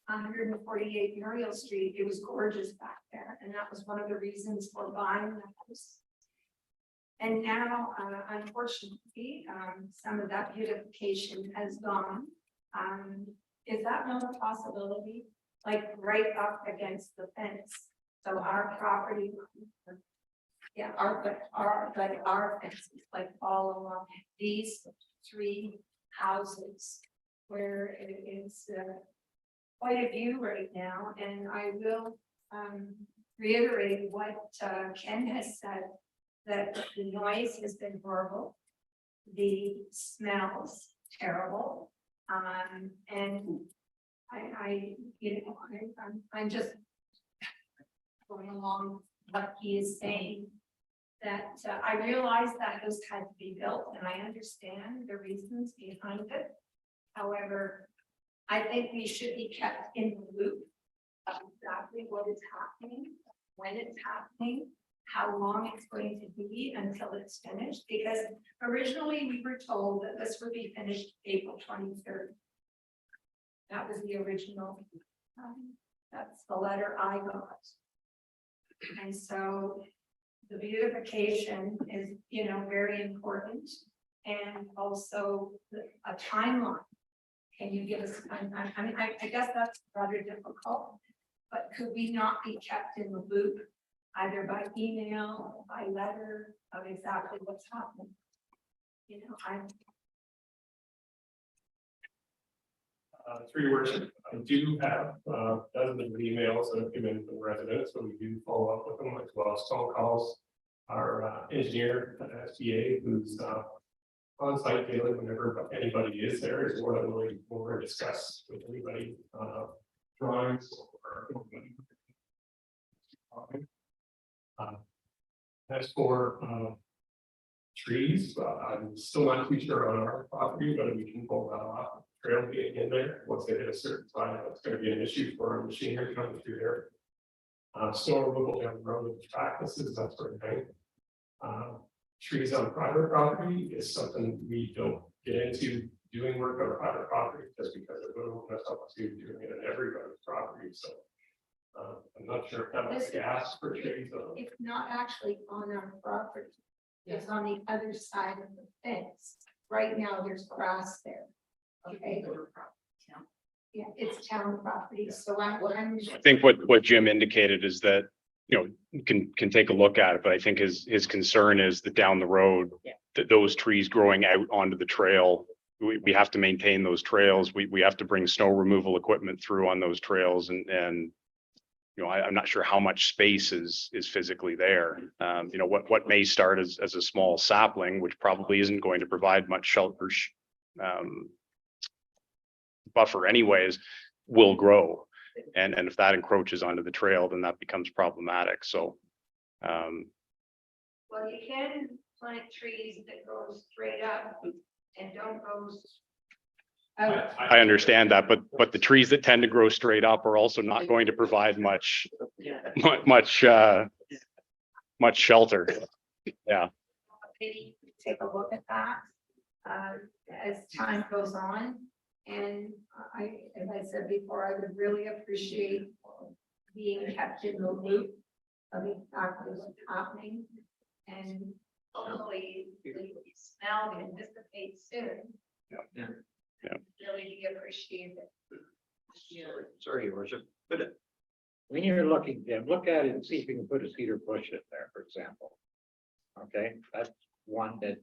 Speaker 10: 148 Muriel Street, it was gorgeous back there, and that was one of the reasons for buying the house. And now, unfortunately, some of that beautification has gone. Is that not a possibility? Like right up against the fence, so our property, yeah, our fences, like all along these 3 houses, where it is quite a view right now. And I will reiterate what Ken has said, that the noise has been horrible, the smells terrible, And you know, I'm just going along what he is saying. That I realize that house had to be built and I understand the reasons behind it. However, I think we should be kept in the loop of exactly what is happening, when it's happening, how long it's going to be until it's finished, because originally we were told that this would be finished April 23rd. That was the original, that's the letter I got. And so the beautification is, you know, very important, and also a timeline. Can you give us, I mean, I guess that's rather difficult, but could we not be kept in the loop, either by email, or by letter, of exactly what's happening? You know,
Speaker 5: Through your worship, I do have dozens of emails that have come in from residents, so we do follow up with them as well as phone calls. Our engineer at SBA, who's on site daily whenever anybody is there, is more than willing to go over and discuss with anybody drawings or. As for trees, I'm still not too sure on our property, but we can pull that off. Trail being in there, once they hit a certain time, that's gonna be an issue for our machinery coming through there. Snow removal down the road with practices, that sort of thing. Trees on private property is something we don't get into doing work on private property just because it would open us up to doing it on everybody's property, so. I'm not sure how much gas for trees.
Speaker 10: it's not actually on our property. It's on the other side of the fence. Right now, there's grass there. Okay. Yeah, it's town property, so I'm.
Speaker 3: I think what Jim indicated is that, you know, you can take a look at it, but I think his concern is that down the road, that those trees growing out onto the trail, we have to maintain those trails. We have to bring snow removal equipment through on those trails and you know, I'm not sure how much space is physically there. You know, what may start as a small sapling, which probably isn't going to provide much shelter buffer anyways, will grow. And if that encroaches onto the trail, then that becomes problematic. So
Speaker 10: Well, you can plant trees that go straight up and don't go.
Speaker 3: I understand that, but the trees that tend to grow straight up are also not going to provide much shelter. Yeah.
Speaker 10: Maybe take a look at that as time goes on. And as I said before, I would really appreciate being kept in the loop of exactly what's happening. And hopefully the smell can dissipate soon.
Speaker 3: Yeah.
Speaker 10: Really be appreciated.
Speaker 9: Sorry, your worship, but when you're looking, look at it and see if you can put a cedar bush in there, for example. Okay, that's one that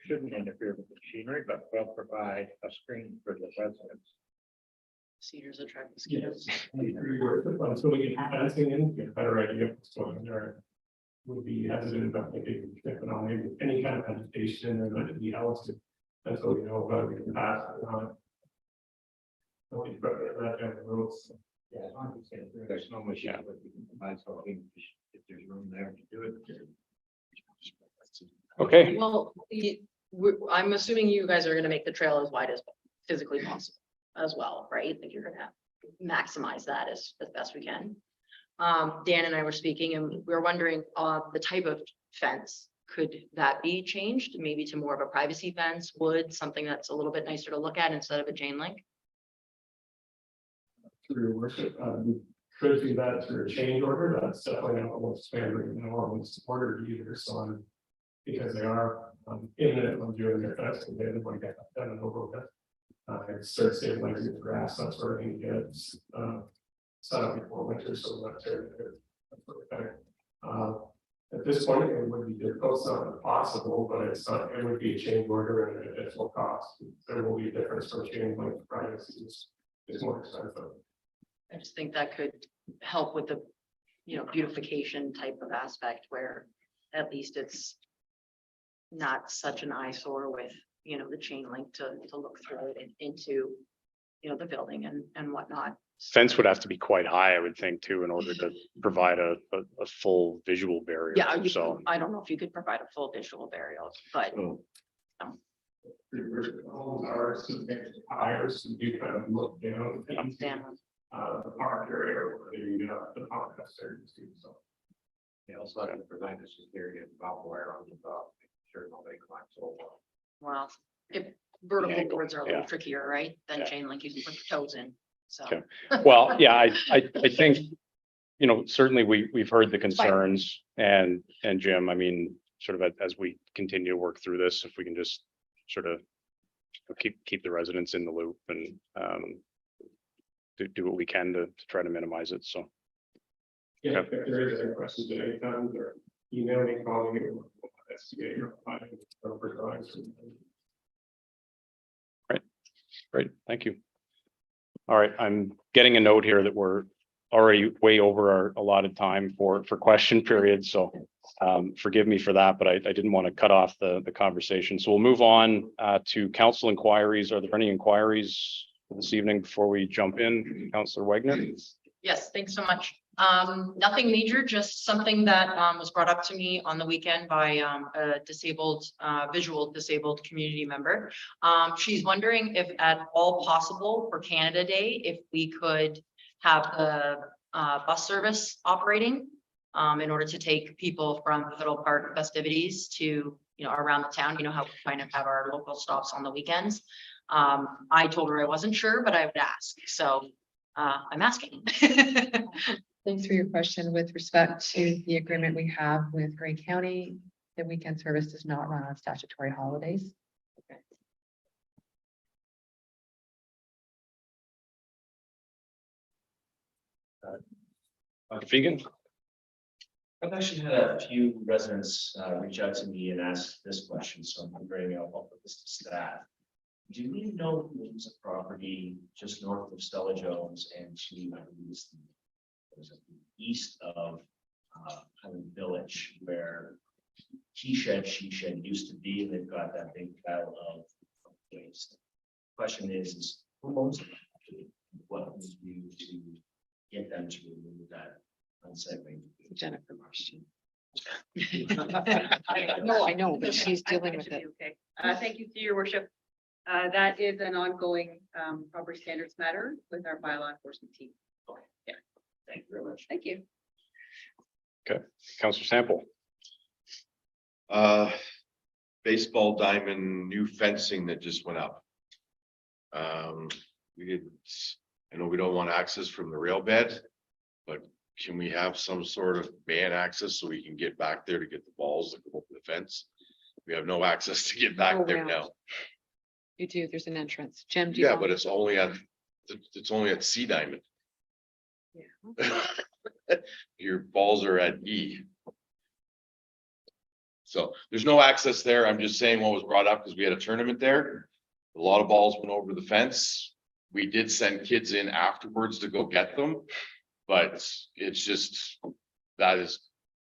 Speaker 9: shouldn't interfere with the machinery, but will provide a screen for the residents.
Speaker 2: Cedars attract mosquitoes.
Speaker 5: Until we get fencing in, get a better idea of what's going on there. Would be hesitant about maybe any kind of vegetation or let it be else. Until we know whether we can pass it or not. So we put that down the roads.
Speaker 9: Yeah, as long as there's no machine, but we can provide something if there's room there to do it.
Speaker 3: Okay.
Speaker 2: Well, I'm assuming you guys are gonna make the trail as wide as physically possible as well, right? Like you're gonna maximize that as best we can. Dan and I were speaking and we were wondering, the type of fence, could that be changed maybe to more of a privacy fence, wood, something that's a little bit nicer to look at instead of a chain link?
Speaker 5: Through your worship, we could do that through a change order. That's definitely not what's standard in our order either. So I'm, because they are imminent on doing their best and they didn't want to get that done and over with. It starts stabilizing the grass, that's where it gets set up before winter, so that's better. At this point, it would be difficult, it's not impossible, but it's not, it would be a change order and an additional cost. There will be a difference from chain link price is more expensive.
Speaker 2: I just think that could help with the, you know, beautification type of aspect where at least it's not such an eyesore with, you know, the chain link to look through it into, you know, the building and whatnot.
Speaker 3: Fence would have to be quite high, I would think, too, in order to provide a full visual barrier.
Speaker 2: Yeah,
Speaker 3: So,
Speaker 2: I don't know if you could provide a full visual burial, but
Speaker 5: Are some tires, and you kind of look down.
Speaker 2: down.
Speaker 5: The park area, where you know, the park has certain so.
Speaker 12: They also have to prevent the security of barbed wire on the top, make sure nobody climbs over.
Speaker 2: Well, if vertical
Speaker 3: angle,
Speaker 2: boards are a little
Speaker 3: yeah.
Speaker 2: trickier, right? Than
Speaker 3: Yeah.
Speaker 2: chain link, you can put your toes in, so.
Speaker 3: Okay. Well, yeah, I think, you know, certainly we've heard the concerns and Jim, I mean, sort of as we continue to work through this, if we can just sort of keep the residents in the loop and do what we can to try to minimize it. So,
Speaker 5: Yeah, if there is any questions at any time, or email me, call me, or investigate your findings, or provide some-
Speaker 3: great, thank you. All right, I'm getting a note here that we're already way over our allotted time for question period, so forgive me for that, but I didn't want to cut off the conversation. So we'll move on to council inquiries. Are there any inquiries this evening before we jump in? Councillor Wagner?
Speaker 2: Yes, thanks so much. Nothing major, just something that was brought up to me on the weekend by a disabled, visual disabled community member. She's wondering if at all possible for Canada Day, if we could have the bus service operating in order to take people from Little Park festivities to, you know, around the town. You know how we kind of have our local stops on the weekends. I told her I wasn't sure, but I would ask. So I'm asking.
Speaker 1: Thanks for your question. With respect to the agreement we have with Grey County, the weekend service does not run on statutory holidays.
Speaker 3: Dr. Fegan?
Speaker 12: I've actually had a few residents reach out to me and ask this question, so I'm wondering, I'll put this to staff. Do we know who owns a property just north of Stella Jones and to east of Highland Village, where she shed used to be, and they've got that big pile of waste. Question is who owns it? What would we do to get them to remove that unsaid waste?
Speaker 1: Jennifer question. No, I know, but she's dealing with it.
Speaker 4: Okay, thank you to your worship. That is an ongoing property standards matter with our bylaw enforcement team.
Speaker 12: Thank you very much.
Speaker 4: Thank you.
Speaker 3: Councillor Sample?
Speaker 6: Baseball diamond, new fencing that just went up. We did, I know we don't want access from the rail bed, but can we have some sort of ban access so we can get back there to get the balls that go over the fence? We have no access to get back there now.
Speaker 1: You do, there's an entrance. Jim, do you?
Speaker 6: Yeah,
Speaker 1: want-
Speaker 6: but it's only at C Diamond. Your balls are at E. So there's no access there. I'm just saying what was brought up because we had a tournament there. A lot of balls went over the fence. We did send kids in afterwards to go get them. But it's just,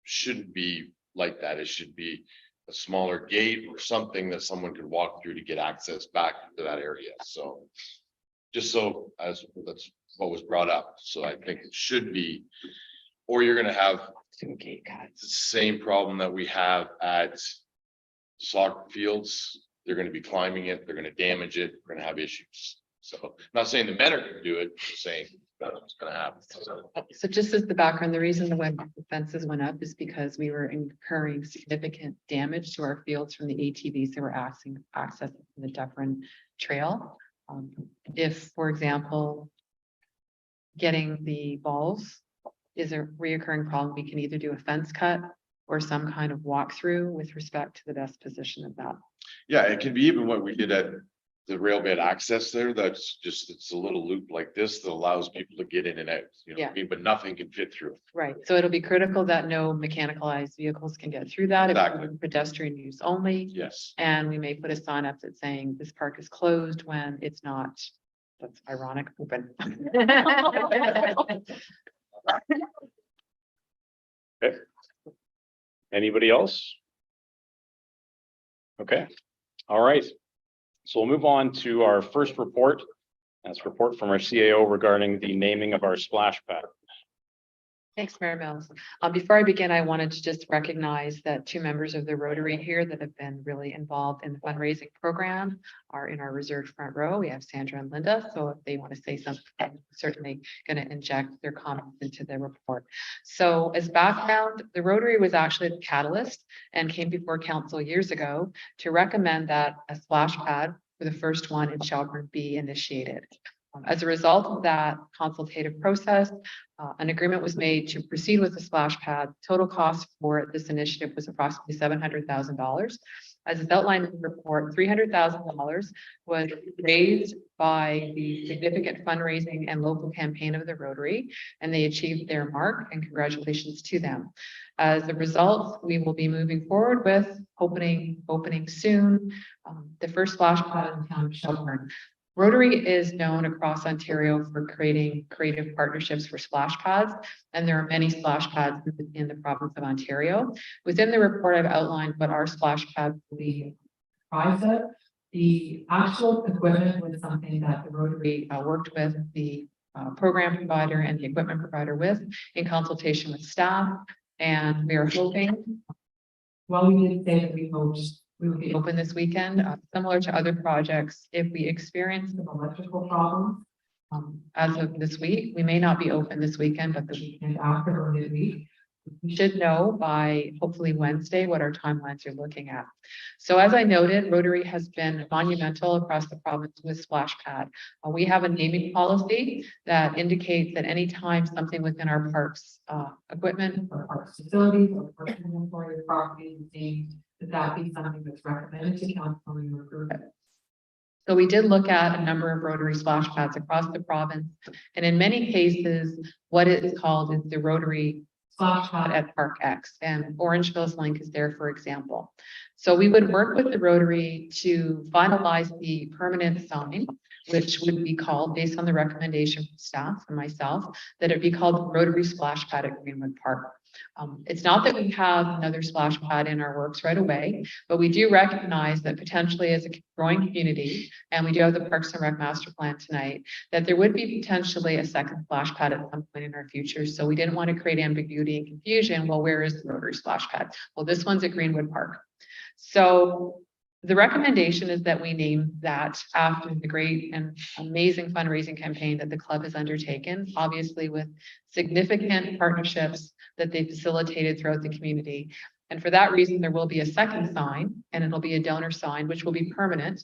Speaker 6: shouldn't be like that. It should be a smaller gate or something that someone could walk through to get access back to that area. So just so that's what was brought up. So I think it should be, or you're gonna have
Speaker 1: Okay, God.
Speaker 6: the same problem that we have at soccer fields. They're gonna be climbing it, they're gonna damage it, we're gonna have issues. So I'm not saying the men are gonna do it, just saying that's what's gonna happen.
Speaker 1: So just as the background, the reason the fences went up is because we were incurring significant damage to our fields from the ATVs that were accessing the Dufferin Trail. If, for example, getting the balls is a reoccurring problem, we can either do a fence cut or some kind of walkthrough with respect to the best position of that.
Speaker 6: Yeah, it can be even what we did at the rail bed access there. That's just, it's a little loop like this that allows people to get in and out, you know, what I mean? But nothing can fit through.
Speaker 1: Right, so it'll be critical that no mechanicalized vehicles can get through that. It's
Speaker 6: Exactly.
Speaker 1: pedestrian use only.
Speaker 6: Yes.
Speaker 1: And we may put a sign up that's saying this park is closed when it's not. That's ironic, open.
Speaker 3: Anybody else? Okay, all right. So we'll move on to our first report. That's a report from our CAO regarding the naming of our splash pad.
Speaker 1: Thanks, Mayor Mills. Before I begin, I wanted to just recognize that two members of the Rotary here that have been really involved in the fundraising program are in our reserved front row. We have Sandra and Linda, so if they want to say something, I'm certainly going to inject their comments into the report. So as background, the Rotary was actually the catalyst and came before council years ago to recommend that a splash pad for the first one in Shelburne be initiated. As a result of that consultative process, an agreement was made to proceed with the splash pad. Total cost for this initiative was approximately $700,000. As is outlined in the report, $300,000 was raised by the significant fundraising and local campaign of the Rotary, and they achieved their mark, and congratulations to them. As a result, we will be moving forward with opening soon, the first splash pad in the town of Shelburne. Rotary is known across Ontario for creating creative partnerships for splash pads, and there are many splash pads in the province of Ontario. Within the report, I've outlined what our splash pad will be comprised of. The actual equipment was something that the Rotary worked with the program provider and the equipment provider with in consultation with staff, and we are hoping, well, we did say that we hoped we will be open this weekend, similar to other projects. If we experience some electrical problems, as of this week, we may not be open this weekend, but the weekend after or midweek. We should know by hopefully Wednesday what our timelines are looking at. So as I noted, Rotary has been monumental across the province with splash pad. We have a naming policy that indicates that anytime something within our parks equipment or parks facilities or parks inventory or property is named, that be something that's recommended to council and you approve it. So we did look at a number of Rotary splash pads across the province, and in many cases, what it is called is the Rotary splash pad at Park X, and Orangeville's link is there, for example. So we would work with the Rotary to finalize the permanent sign, which would be called, based on the recommendation from staff and myself, that it be called the Rotary Splash Pad at Greenwood Park. It's not that we have another splash pad in our works right away, but we do recognize that potentially as a growing community, and we do have the Parks and Rec Master Plan tonight, that there would be potentially a second splash pad at some point in our future. So we didn't want to create ambiguity and confusion. Well, where is the Rotary Splash Pad? Well, this one's at Greenwood Park. So the recommendation is that we name that after the great and amazing fundraising campaign that the club has undertaken, obviously with significant partnerships that they facilitated throughout the community. And for that reason, there will be a second sign, and it'll be a donor sign, which will be permanent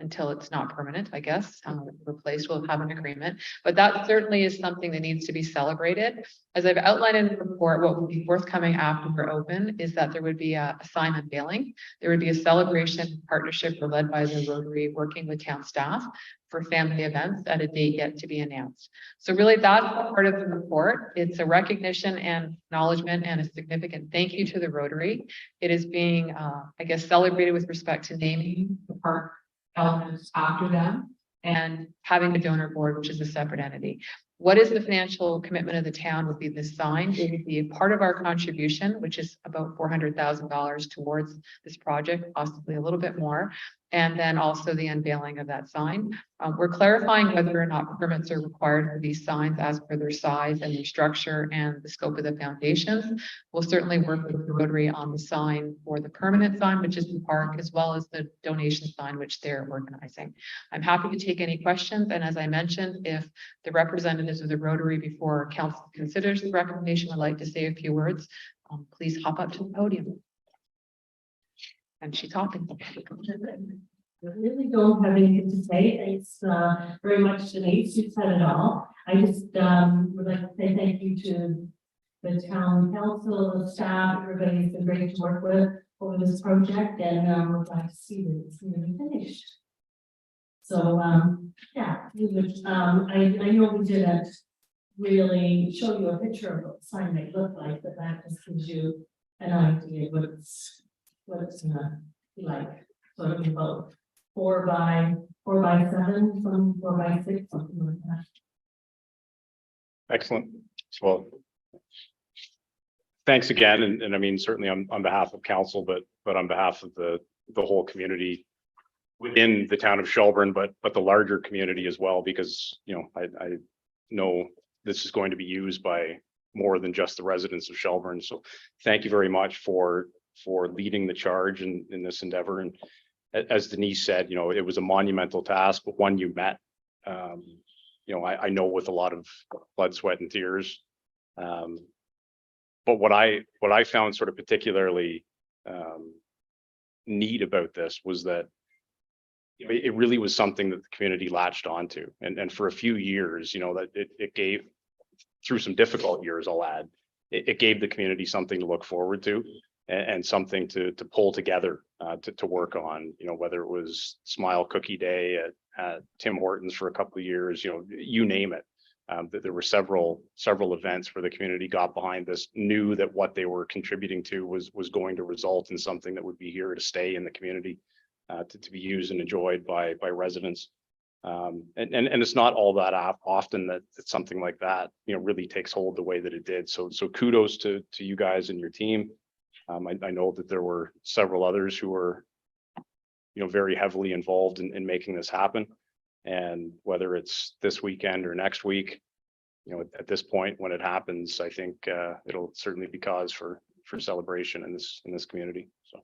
Speaker 1: until it's not permanent, I guess, replaced. We'll have an agreement, but that certainly is something that needs to be celebrated. As I've outlined in the report, what will be forthcoming after we're open is that there would be a sign unveiling. There would be a celebration partnership led by the Rotary, working with town staff for family events at a date yet to be announced. So really that's part of the report. It's a recognition and acknowledgement and a significant thank you to the Rotary. It is being, I guess, celebrated with respect to naming the park elements after them and having a donor board, which is a separate entity. What is the financial commitment of the town would be this sign. It would be a part of our contribution, which is about $400,000 towards this project, possibly a little bit more. And then also the unveiling of that sign. We're clarifying whether or not permits are required for these signs as per their size and their structure and the scope of the foundations. We'll certainly work with the Rotary on the sign for the permanent sign, which is the park, as well as the donation sign, which they're organizing. I'm happy to take any questions. And as I mentioned, if the representatives of the Rotary before council considers the recommendation would like to say a few words, please hop up to the podium. And she's hopping.
Speaker 13: I really don't have anything to say. It's very much Denise, you said it all. I just would like to say thank you to the town council, the staff, everybody's been great to work with over this project, and we're glad to see that it's nearly finished. So yeah, we would, I know we didn't really show you a picture of what the sign might look like, but that just gives you an idea of what it's gonna be like. So it'll be about 4 by 7, some 4 by 6, something like that.
Speaker 3: Excellent. Well, thanks again. And I mean, certainly on behalf of council, but on behalf of the whole community, within the town of Shelburne, but the larger community as well, because, you know, I know this is going to be used by more than just the residents of Shelburne. So thank you very much for leading the charge in this endeavor. And as Denise said, you know, it was a monumental task, but one you met. You know, I know with a lot of blood, sweat and tears. But what I found sort of particularly neat about this was that it really was something that the community latched onto. And for a few years, you know, that it gave, through some difficult years, I'll add, it gave the community something to look forward to and something to pull together to work on, you know, whether it was Smile Cookie Day at Tim Hortons for a couple of years, you know, you name it. There were several events where the community got behind this, knew that what they were contributing to was going to result in something that would be here to stay in the community, to be used and enjoyed by residents. And it's not all that often that something like that, you know, really takes hold the way that it did. So kudos to you guys and your team. I know that there were several others who were, you know, very heavily involved in making this happen. And whether it's this weekend or next week, you know, at this point when it happens, I think it'll certainly be cause for celebration in this community. So,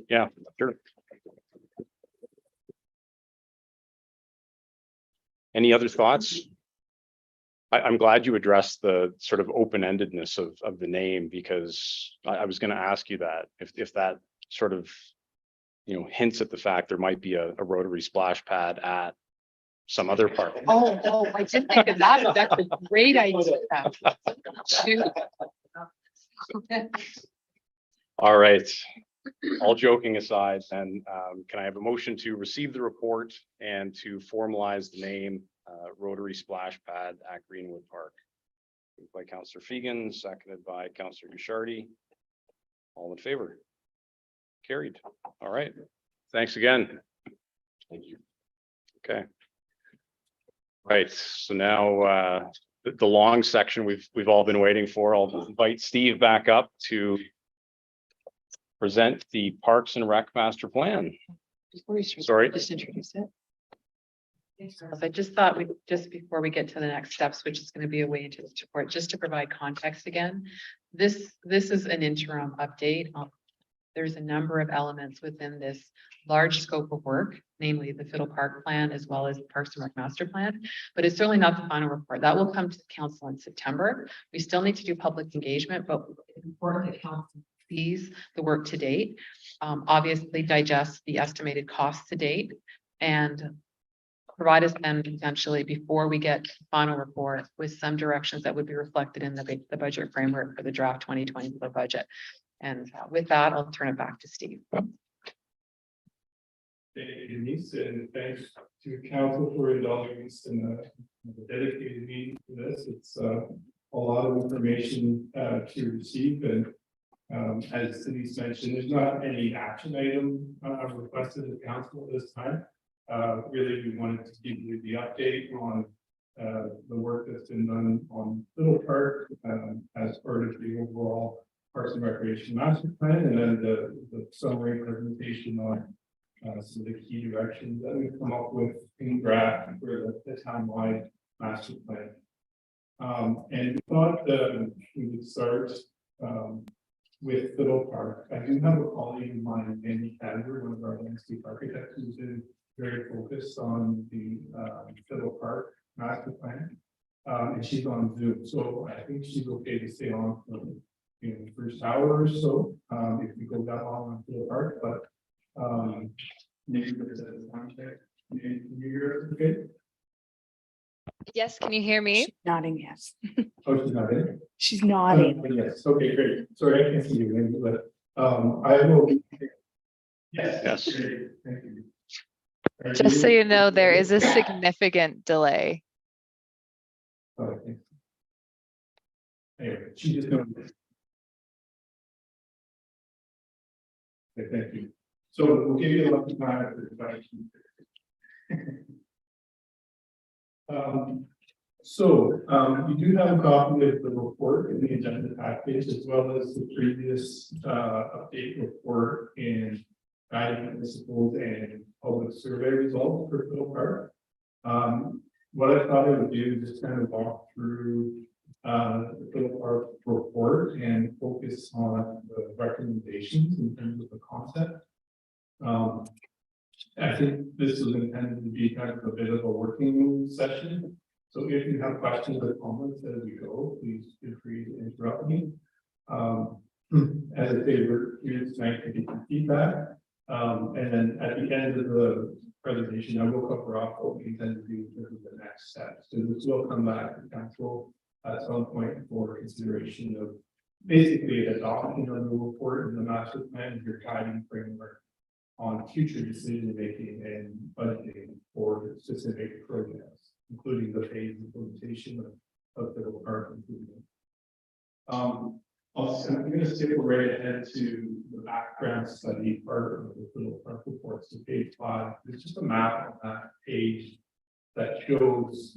Speaker 3: yeah, sure. Any other thoughts? I'm glad you addressed the sort of open-endedness of the name, because I was going to ask you that if that sort of, you know, hints at the fact there might be a Rotary splash pad at some other park.
Speaker 1: Oh, I didn't think of that. That's a great idea. Shoot.
Speaker 3: All right. All joking aside, then can I have a motion to receive the report and to formalize the name Rotary Splash Pad at Greenwood Park? Moved by Councillor Fegan, seconded by Councillor Guchardi. All in favor? Carried. All right. Thanks again.
Speaker 6: Thank you.
Speaker 3: Okay. Right. So now the long section we've all been waiting for. I'll invite Steve back up to present the Parks and Rec Master Plan.
Speaker 1: Before you
Speaker 3: Sorry.
Speaker 1: just introduce it. I just thought just before we get to the next steps, which is going to be a way into this report, just to provide context again. This is an interim update. There's a number of elements within this large scope of work, namely the Fiddle Park Plan, as well as the Parks and Rec Master Plan, but it's certainly not the final report. That will come to the council in September. We still need to do public engagement, but it's important that council sees the work to date, obviously digest the estimated costs to date, and provide us then potentially before we get the final report with some directions that would be reflected in the budget framework for the draft 2024 budget. And with that, I'll turn it back to Steve.
Speaker 5: Thank you, Denise, and thanks to council for indulging us in the dedicated meeting for this. It's a lot of information to receive, and as Denise mentioned, there's not any action item requested of council at this time. Really, we wanted to give you the update on the work that's been done on Fiddle Park as part of the overall Parks and Recreation Master Plan, and then the summary presentation on some of the key directions that we've come up with in draft for the town-wide master plan. And we thought that we would start with Fiddle Park. I do have a colleague of mine, Andy Cadder, one of our landscape architects, who's been very focused on the Fiddle Park master plan. And she's on Zoom, so I think she's okay to stay on for the first hour or so, if we go that long on Fiddle Park, but maybe there's a time check. Can you hear us okay?
Speaker 14: Yes, can you hear me?
Speaker 4: Nodding yes.
Speaker 5: Oh, she's not in?
Speaker 4: She's nodding.
Speaker 5: Yes, okay, great. Sorry, I can't see you, Andy, but I will. Yes.
Speaker 3: Yes.
Speaker 5: Great, thank you.
Speaker 14: Just so you know, there is a significant delay.
Speaker 5: Okay. Anyway, she just knows this. Okay, thank you. So we'll give you a lot of time for the question. You do have a copy of the report in the agenda package, as well as the previous update report and guiding principles and public survey results for Fiddle Park. What I thought I would do is just kind of walk through the Fiddle Park report and focus on the recommendations in terms of the concept. I think this is intended to be kind of a bit of a working session. So if you have questions or comments as we go, please feel free to interrupt me. As I say, we're here tonight to get your feedback. And then at the end of the presentation, I will cover off what we intend to do in terms of the next steps. So this will come back to council at some point for consideration of basically adopting of the report and the master plan as your guiding framework on future decision making and budgeting for specific programs, including the phased implementation of Fiddle Park improvement. I'm going to skip right ahead to the background study part of the Fiddle Park report. So page 5, there's just a map on that page that shows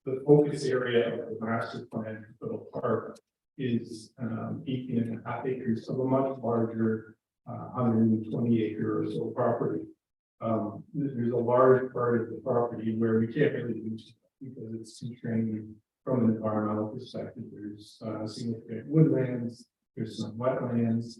Speaker 5: the focus area of the master plan for Fiddle Park is 18.5 acres, so a much larger 120 acre or so property. There's a large part of the property where we can't really use it because it's constrained from an environmental perspective. There's significant woodlands, there's some wetlands.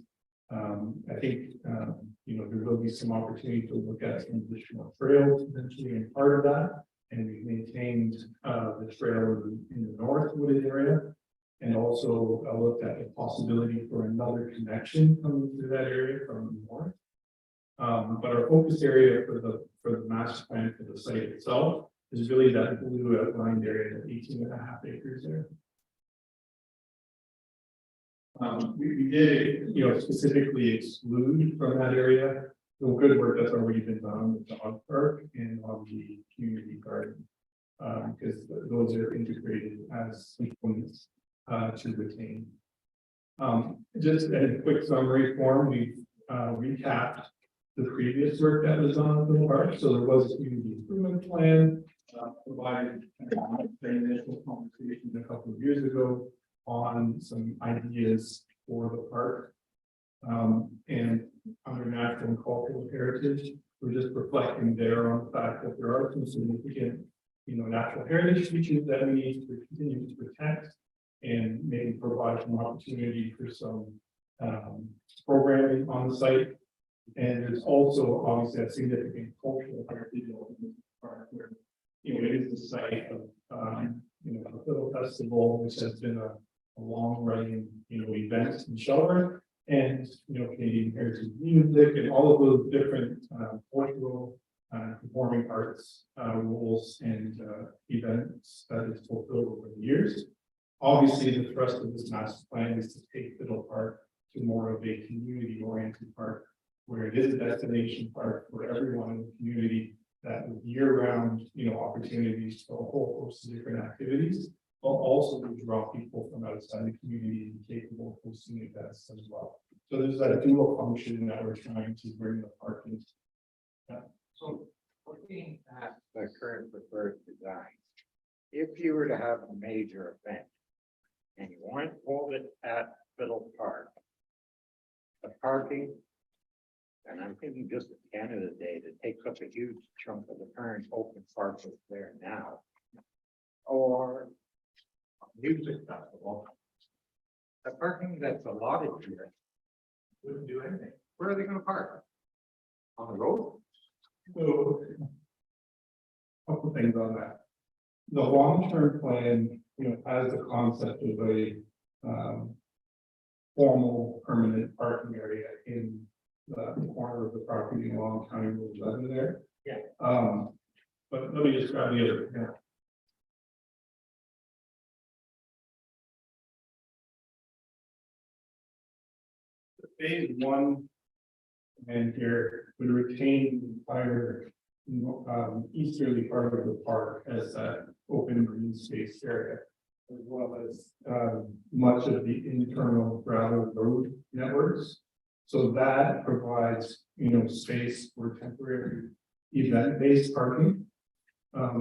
Speaker 5: I think there will be some opportunity to look at some additional trails potentially in part of that. And we've maintained the trail in the north wooded area. And also looked at the possibility for another connection coming through that area from the north. But our focus area for the master plan for the site itself is really that blue outlined area of 18.5 acres there. We did, specifically exclude from that area the good work that's already been done with the dog park and on the community garden, because those are integrated as components to retain. Just in a quick summary form, we've recapped the previous work that was on the park. So there was a community improvement plan provided the initial conversation a couple of years ago on some ideas for the park. And under natural and cultural heritage, we're just reflecting there on the fact that there are some significant, natural heritage features that we need to continue to protect and maybe provide some opportunity for some programming on the site. And there's also obviously a significant cultural heritage in this park where, it is the site of, the Fiddle Festival, which has been a long running, event in Shelburne. And, Canadian heritage music and all of those different cultural performing arts roles and events that is fulfilled over the years. Obviously, the thrust of this master plan is to take Fiddle Park to more of a community-oriented park, where it is a destination park for everyone in the community that with year-round, opportunities for a whole host of different activities, but also to draw people from outside the community and capable of hosting events as well. So there's that dual function that we're trying to bring the park into.
Speaker 9: So looking at the current preferred design, if you were to have a major event and you want to hold it at Fiddle Park, the parking, and I'm thinking just at Canada Day that takes up a huge chunk of the current open park that's there now, or a music festival, the parking that's allotted here wouldn't do anything. Where are they going to park? On the road?
Speaker 5: So, a couple things on that. The long-term plan, has the concept of a formal permanent parking area in the corner of the property along County Road 11 there.
Speaker 9: Yeah.
Speaker 5: But let me just grab the other. Phase 1 and here would retain the entire easterly part of the park as that open green space area, as well as much of the internal gravel road networks. So that provides, space for temporary event-based parking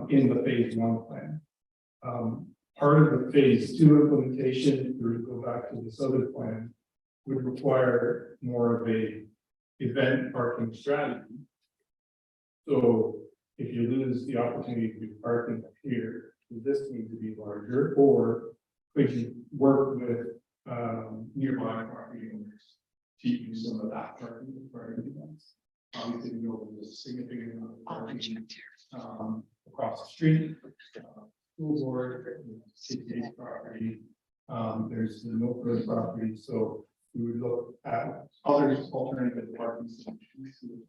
Speaker 5: in the phase 1 plan. Part of the phase 2 implementation, if we go back to this other plan, would require more of a event parking strategy. So if you lose the opportunity to do parking up here, does this need to be larger, or could you work with nearby property owners to use some of that parking for events? Obviously, we know there's a significant amount of parking across the street, school board, city property. There's the Milford property, so we would look at other alternative parking solutions.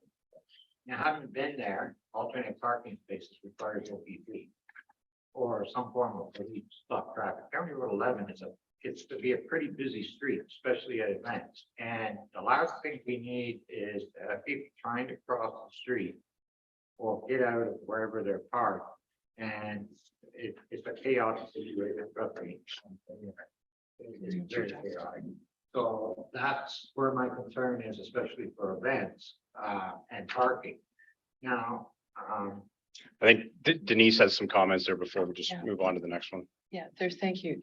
Speaker 9: Now, having been there, alternate parking spaces requires OPP. Or some form of police stop traffic. County Road 11 it's to be a pretty busy street, especially at events. And the last thing we need is people trying to cross the street or get out of wherever they're parked. And it's a chaotic situation. It's very chaotic. So that's where my concern is, especially for events and parking. Now,
Speaker 3: I think Denise has some comments there before we just
Speaker 1: Yeah.
Speaker 3: move on to the next one.
Speaker 1: Yeah, thank you.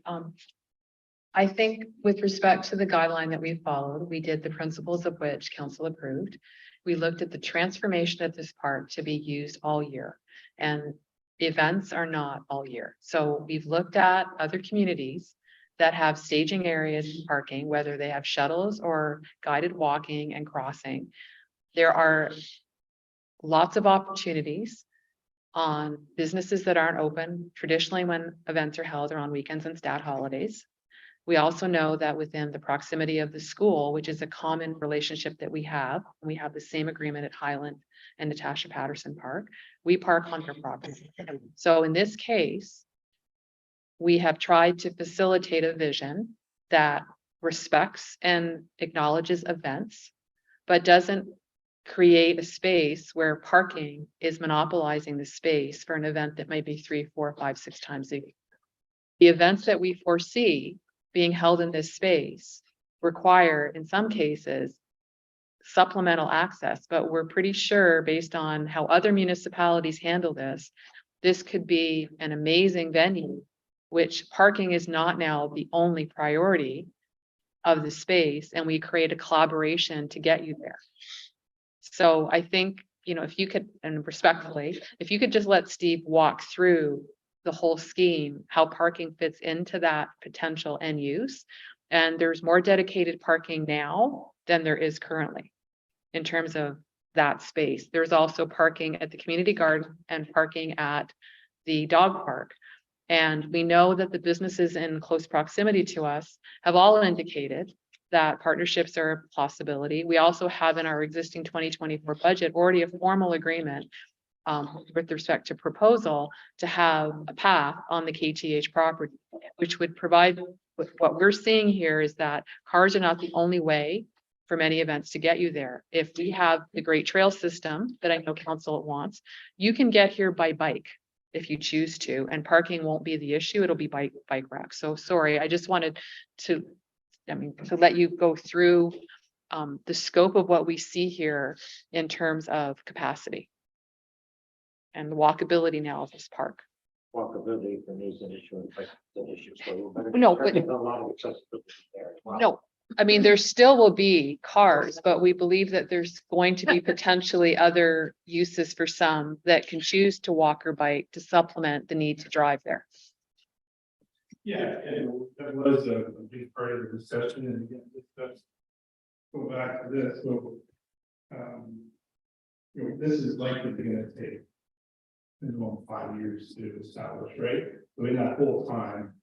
Speaker 1: I think with respect to the guideline that we followed, we did the principles of which council approved. We looked at the transformation of this park to be used all year, and events are not all year. So we've looked at other communities that have staging areas and parking, whether they have shuttles or guided walking and crossing. There are lots of opportunities on businesses that aren't open traditionally when events are held or on weekends and stat holidays. We also know that within the proximity of the school, which is a common relationship that we have the same agreement at Highland and Natasha Patterson Park, we park on their property. So in this case, we have tried to facilitate a vision that respects and acknowledges events, but doesn't create a space where parking is monopolizing the space for an event that might be 3, 4, 5, 6 times a year. The events that we foresee being held in this space require, in some cases, supplemental access, but we're pretty sure based on how other municipalities handle this could be an amazing venue, which parking is not now the only priority of the space, and we create a collaboration to get you there. So I think, if you could, and respectfully, if you could just let Steve walk through the whole scheme, how parking fits into that potential end use. And there's more dedicated parking now than there is currently in terms of that space. There's also parking at the community garden and parking at the dog park. And we know that the businesses in close proximity to us have all indicated that partnerships are a possibility. We also have in our existing 2024 budget already a formal agreement with respect to proposal to have a path on the KTH property, which would provide with what we're seeing here is that cars are not the only way for many events to get you there. If we have the great trail system that I know council wants, you can get here by bike if you choose to, and parking won't be the issue. It'll be bike rack. So sorry, I just wanted to let you go through the scope of what we see here in terms of capacity and the walkability now of this park.
Speaker 9: walkability for me is an issue, and bike is an issue, so.
Speaker 1: No, but-
Speaker 9: there's a lot of accessibility there as well.
Speaker 1: No, I mean, there still will be cars, but we believe that there's going to be potentially other uses for some that can choose to walk or bike to supplement the need to drive there.
Speaker 5: Yeah, and that was a big part of the discussion, and again, let's go back to this, so. This is likely gonna take minimum 5 years to establish, right? So in that whole time,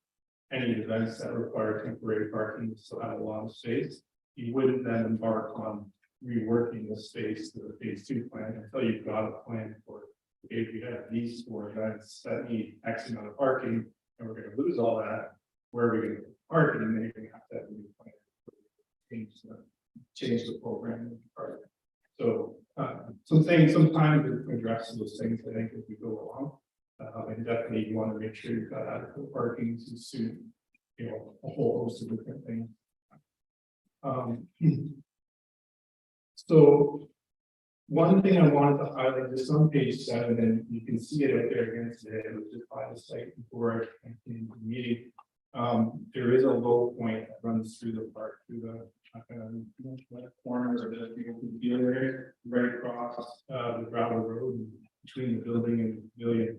Speaker 5: any events that require temporary parking still have a lot of space. You wouldn't then embark on reworking the space to the phase 2 plan until you've got a plan for, okay, if you have these 4 events that need X amount of parking, and we're gonna lose all that, where are we gonna put parking? And then you're gonna have to have a new plan. Change the program. So, some time to address those things, I think, as we go along. And definitely you want to make sure you've got adequate parking to suit, a whole host of different things. So one thing I wanted to highlight is on page 7, and you can see it out there again today, it was just by the site before I came to the meeting. There is a low point that runs through the park, through the corner of the open field area, right across, the gravel road between the building and the pavilion.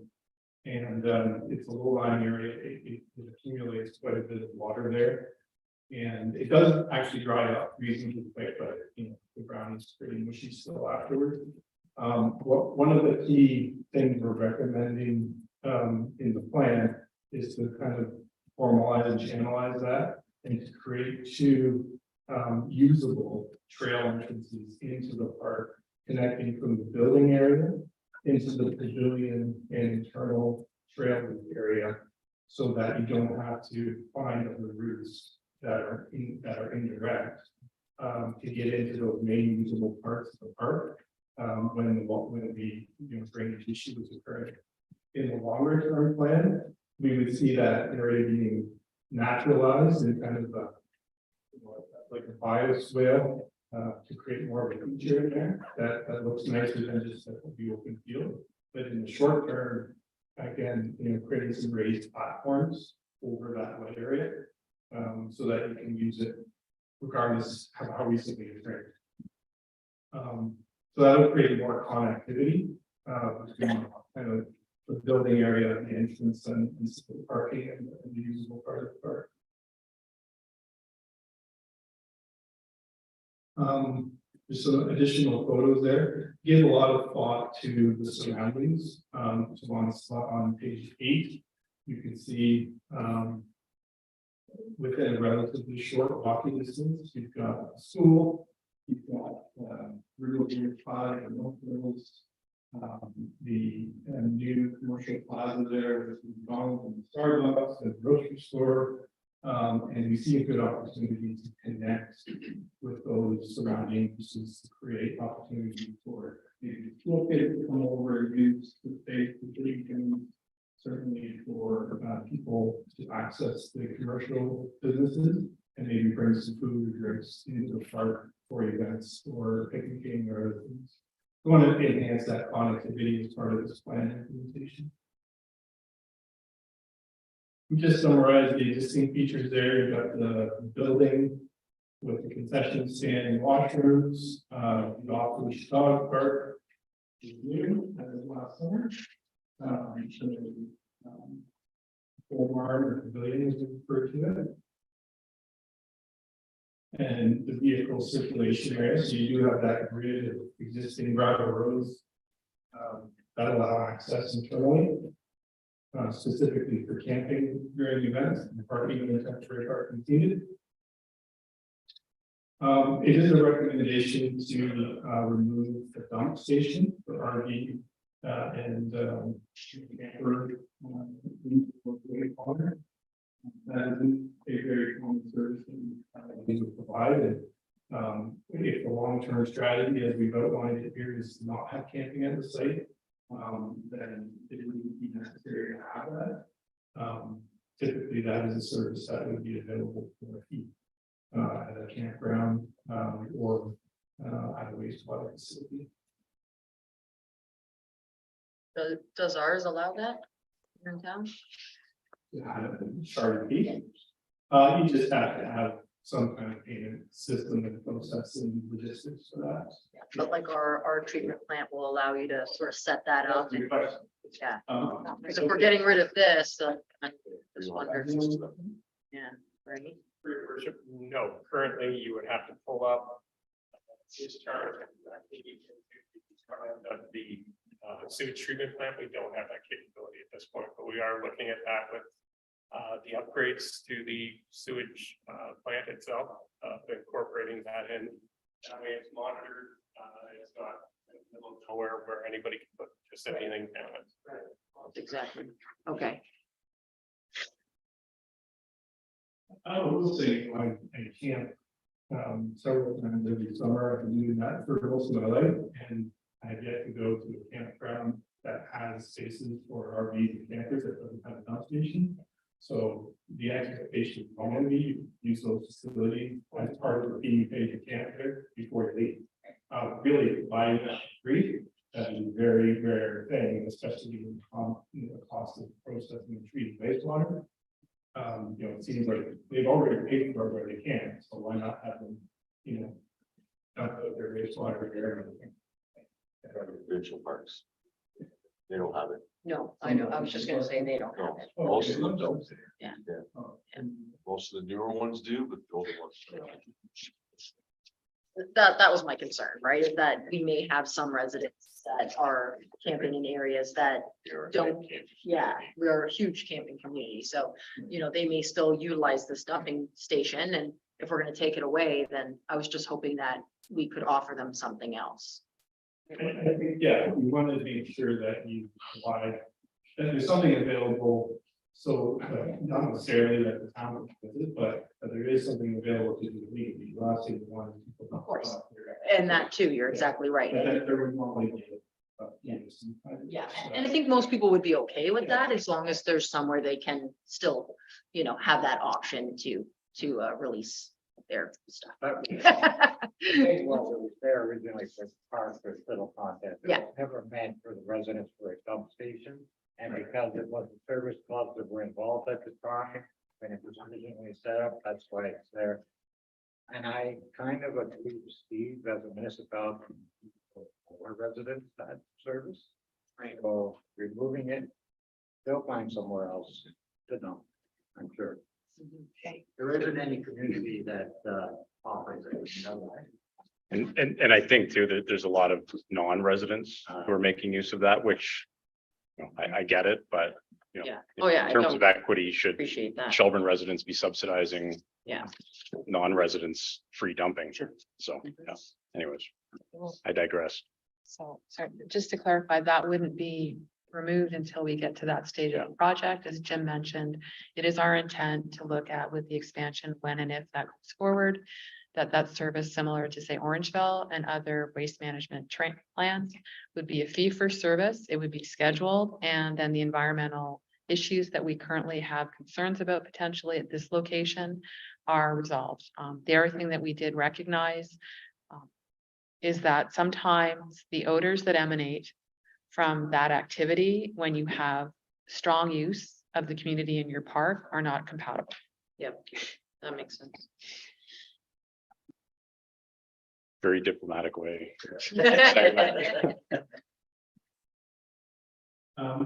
Speaker 5: And, it's a low-lying area, it accumulates quite a bit of water there. And it does actually dry up reasonably quick, but, you know, the ground is pretty mushy still afterwards. One of the key things we're recommending, in the plan is to kind of formalize and channelize that and to create two usable trail entrances into the park, connecting from the building area into the pavilion and internal trail area, so that you don't have to find other routes that are indirect to get into those main usable parts of the park when the drainage issues occur. In the longer term plan, we would see that area being naturalized and kind of like a bioswale to create more of a feature in there that looks nicer than just the open field. But in the short term, again, creating some raised platforms over that wet area so that you can use it regardless of how recently it's rained. So that would create more connectivity between kind of the building area, the entrance and the parking and the usable part of the park. There's some additional photos there. Give a lot of thought to the surroundings. So on page 8, you can see within a relatively short walking distance, you've got a school, you've got rural pie and locals, the new commercial plaza there with McDonald's and Starbucks and grocery store. And we see a good opportunity to connect with those surrounding uses to create opportunity for maybe school kids to come over and use the space, certainly for people to access the commercial businesses and maybe bring some food or drinks into the park for events or picnicking or other things. We want to enhance that connectivity as part of this plan implementation. We just summarized the existing features there. You've got the building with the concession stand and washrooms, the off-leash dog park. New as last summer. Barn or pavilion is referred to it. And the vehicle circulation area, so you do have that grid of existing gravel roads that allow access internally. Specifically for camping during events and parking and temporary parking needed. It is a recommendation to remove the dump station for RV and camper. That is a very common service that we provide. And if the long-term strategy, as we've outlined it here, is to not have camping at the site, then it wouldn't be necessary to have that. Typically, that is a service that would be available for heat at a campground or at a wastewater facility.
Speaker 2: Does ours allow that here in town?
Speaker 5: Charter heat. You just have to have some kind of payment system and process and logistics for that.
Speaker 2: But like our treatment plant will allow you to sort of set that up. And, yeah. Because if we're getting rid of this, I just wonder. Yeah, right.
Speaker 5: Your worship, no, currently you would have to pull up discharge of the sewage treatment plant. We don't have that capability at this point, but we are looking at that with the upgrades to the sewage plant itself, incorporating that in. That way it's monitored. It's not in the middle of nowhere where anybody can put just anything down it.
Speaker 2: Exactly. Okay.
Speaker 5: I will say I camp several times every summer. I've been doing that for most of my life, and I have yet to go to a campground that has spaces for RVs and campers that doesn't have a dump station. So the expectation from me, you use those facilities as part of being paid to camper before you leave. Really buying that free, that is a very rare thing, especially in the cost of processing and treating wastewater. It seems like they've already paid for it where they can, so why not have them you know. Dump out their wastewater there and everything.
Speaker 6: Provincial parks. They don't have it.
Speaker 2: No, I know, I was just gonna say they don't have
Speaker 6: No,
Speaker 2: it.
Speaker 6: most of them don't.
Speaker 2: Yeah.
Speaker 5: Oh,
Speaker 6: Most of the newer ones do, but the older ones. don't.
Speaker 2: That was my concern, right, is that we may have some residents that are camping in areas that
Speaker 6: They're-
Speaker 2: don't, yeah, we're a huge camping community, so, you know, they may still utilize this dumping station, and if we're gonna take it away, then I was just hoping that we could offer them something else.
Speaker 5: I think, yeah, we want to make sure that you provide, that there's something available. So not necessarily that the town does it, but that there is something available to do legally. Last thing we want is people.
Speaker 2: Of course. And that too, you're exactly right.
Speaker 5: But that there would normally be. Yes.
Speaker 2: Yeah, and I think most people would be okay with that as long as there's somewhere they can still, you know, have that option to release their stuff.
Speaker 9: It was there originally for park, for little content. It
Speaker 2: Yeah.
Speaker 9: was never meant for the residents for a dump station. And because it was the service clubs that were involved at the time, when it was originally set up, that's why it's there. And I kind of agree with Steve as a municipality, for residents that service.
Speaker 2: Right.
Speaker 9: So removing it, they'll find somewhere else to dump, I'm sure.
Speaker 2: Okay.
Speaker 9: There isn't any community that offers it, you know, like.
Speaker 3: And I think too, that there's a lot of non-residents who are making use of that, which. You know, I get it, but, you know.
Speaker 2: Yeah. Oh, yeah, I
Speaker 3: In terms
Speaker 2: don't
Speaker 3: of equity, should
Speaker 2: Appreciate that.
Speaker 3: Shelburne residents be subsidizing
Speaker 2: Yeah.
Speaker 3: non-residents free dumping?
Speaker 2: Sure.
Speaker 3: So, yeah, anyways, I digress.
Speaker 1: So, sorry, just to clarify, that wouldn't be removed until we get to that stage of the project. As Jim mentioned, it is our intent to look at with the expansion, when and if that goes forward, that service similar to say Orangeville and other waste management plans would be a fee for service. It would be scheduled, and then the environmental issues that we currently have concerns about potentially at this location are resolved. The other thing that we did recognize is that sometimes the odors that emanate from that activity, when you have strong use of the community in your park, are not compatible.
Speaker 2: Yep, that makes sense.
Speaker 3: Very diplomatic way.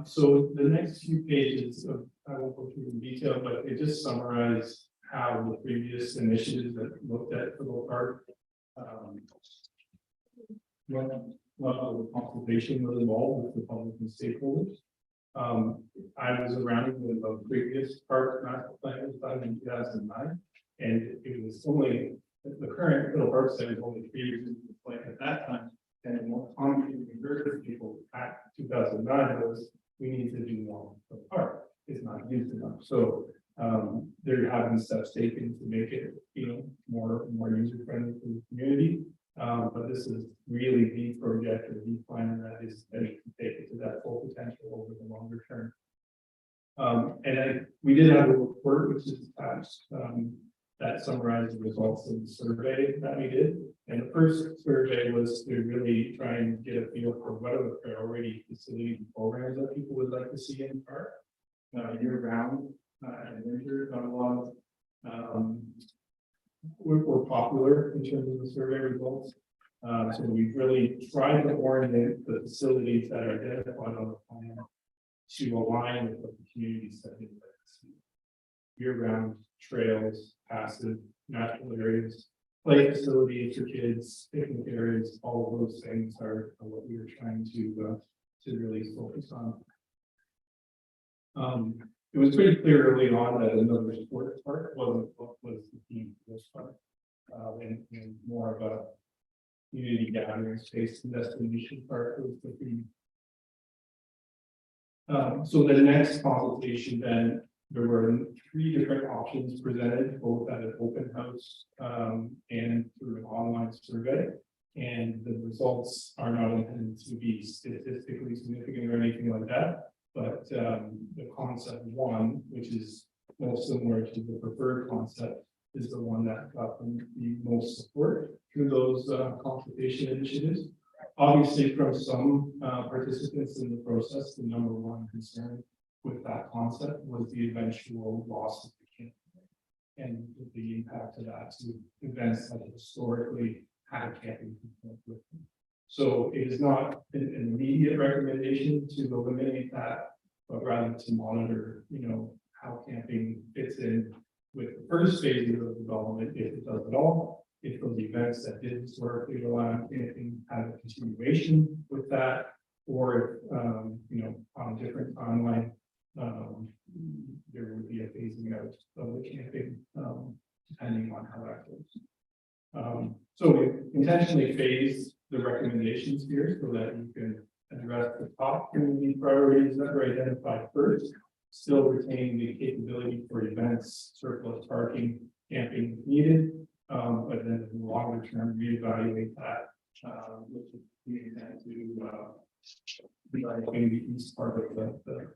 Speaker 5: So the next few pages of, I won't go through in detail, but it just summarize how the previous initiatives that looked at for the park. What level of consultation was involved with the public and stakeholders. I was around when the previous park master plan was done in 2009, and it was only, the current little park site was only 3 years into the plan at that time. And the more common converted people at 2009 was, we need to do more. The park is not used enough, so there have been steps taken to make it, you know, more user friendly for the community. But this is really the project or the plan that is ready to take it to that full potential over the longer term. We did have a report which is attached that summarized the results of the survey that we did. And the first survey was to really try and get a feel for what are the priority facilities and programs that people would like to see in the park year round and winter. Not a lot of were popular in terms of the survey results. So we've really tried to orient the facilities that are identified on the plan to align with what the community said they'd like to see. Year-round trails, passive, natural areas, play facilities for kids, picnic areas, all of those things are what we were trying to really focus on. It was pretty clear early on that another sports park wasn't what was the theme for this park. And more of a community gathering space and destination park was the theme. So the next consultation then, there were 3 different options presented, both at an open house and through an online survey. And the results are not intended to be statistically significant or anything like that. But the concept 1, which is most similar to the preferred concept, is the one that got the most support through those consultation initiatives. Obviously, from some participants in the process, the number 1 concern with that concept was the eventual loss of the camp. and the impact of that to events like historically had camping. With them. So it is not an immediate recommendation to eliminate that, but rather to monitor, how camping fits in with the first phase of the development, if it does at all. If those events that did historically rely on camping have a continuation with that, or if, on a different timeline, there would be a phasing out of the camping, depending on how that goes. So we intentionally phase the recommendations here so that you can address the top community priorities that were identified first, still retain the capability for events, surplus parking, camping if needed, but then in the longer term, reevaluate that, with the intent to reevaluating the east part of the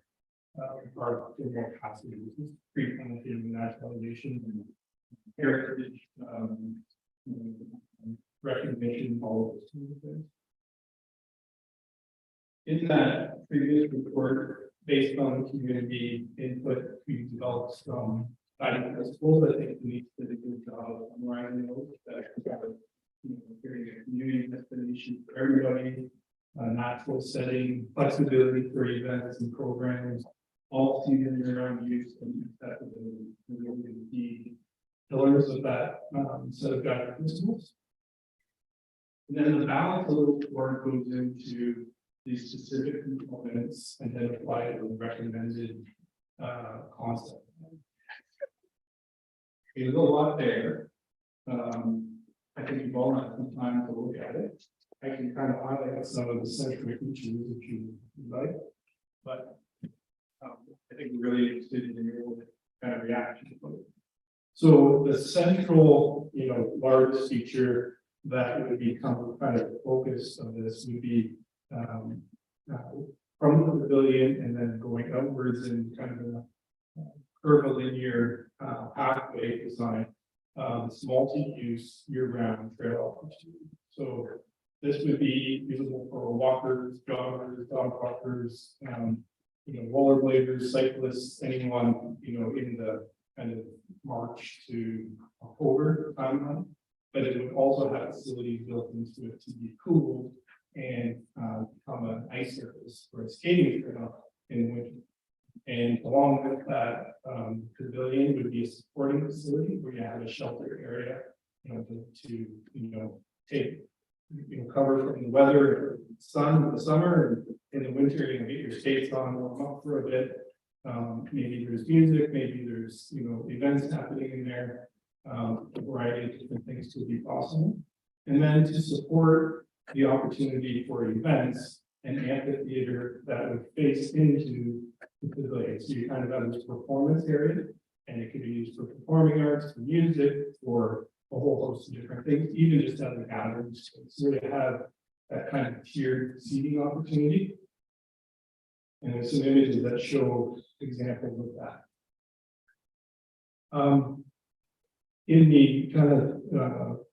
Speaker 5: part of more passive uses, pre-planting naturalization and heritage, recognition, all of those kinds of things. In that previous report, based on community input, we developed some guiding principles. I think we need to do a good job of summarizing those that creating a community destination for everybody, natural setting, flexibility for events and programs, all season year-round use and accessibility. Really the key pillars of that set of guiding principles. And then the balance of the report goes into these specific components identified and recommended concept. There's a lot there. I think you've all had some time to look at it. I can kind of highlight some of the central features if you like, but I think we're really interested in your kind of reaction to it. So the central, largest feature that would become kind of the focus of this would be from the pavilion and then going outwards in kind of a curvilinear pathway design. It's multi-use year-round trail opportunity. So this would be usable for walkers, joggers, dog walkers, rollerbladers, cyclists, anyone, in the kind of March to October timeline. But it would also have facilities built into it to be cooled and become an ice surface for a skating trail in the winter. And along with that, pavilion would be a supporting facility where you have a shelter area, to take cover from the weather, sun in the summer, and in the winter, get your skates on, warm up for a bit. Maybe there's music, maybe there's events happening in there. A variety of different things could be possible. And then to support the opportunity for events, an amphitheater that would face into the pavilion. So you kind of have this performance area, and it could be used for performing arts, for music, for a whole host of different things, even just as a gathering space. So to have that kind of tiered seating opportunity. And there's some images that show examples of that. In the kind of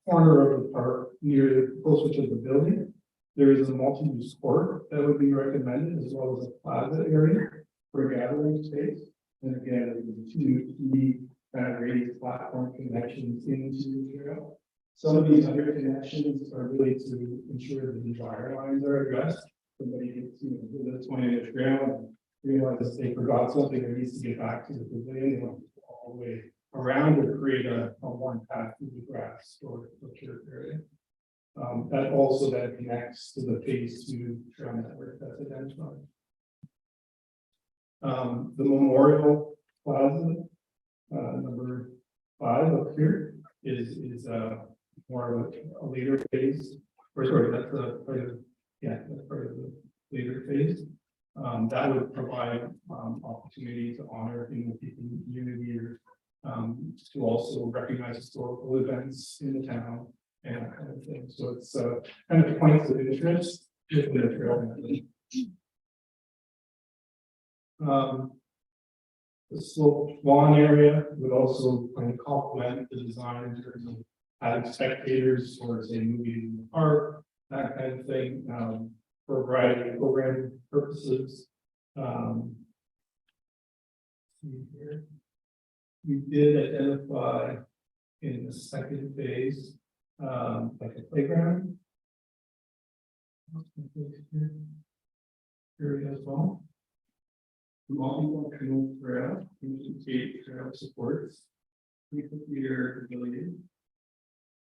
Speaker 5: corner of the park near closer to the building, there is a multi-use court that would be recommended, as well as a plaza area for a gathering space. And again, there's two key kind of radius platform connections into the trail. Some of these other connections are really to ensure that the wire lines are addressed. Somebody gets, to the 20-inch trail and realizes they forgot something that needs to get back to the pavilion, all the way around or create a one path through the grass or turf area. That also then connects to the phase 2 trail network that's identified. The Memorial Plaza, number 5 up here, is more of a later phase, or sorry, that's a part of, that's part of the later phase. That would provide opportunity to honor people in the community, or to also recognize historical events in the town and that kind of thing. So it's kind of points of interest within the trail network. The sloped lawn area would also kind of complement the design in terms of having spectators or say moving in the park, that kind of thing, for a variety of programming purposes. See here. We did identify in the second phase, like a playground. Area as well. Multifunctional trail, gate trail supports. 350-meter ability.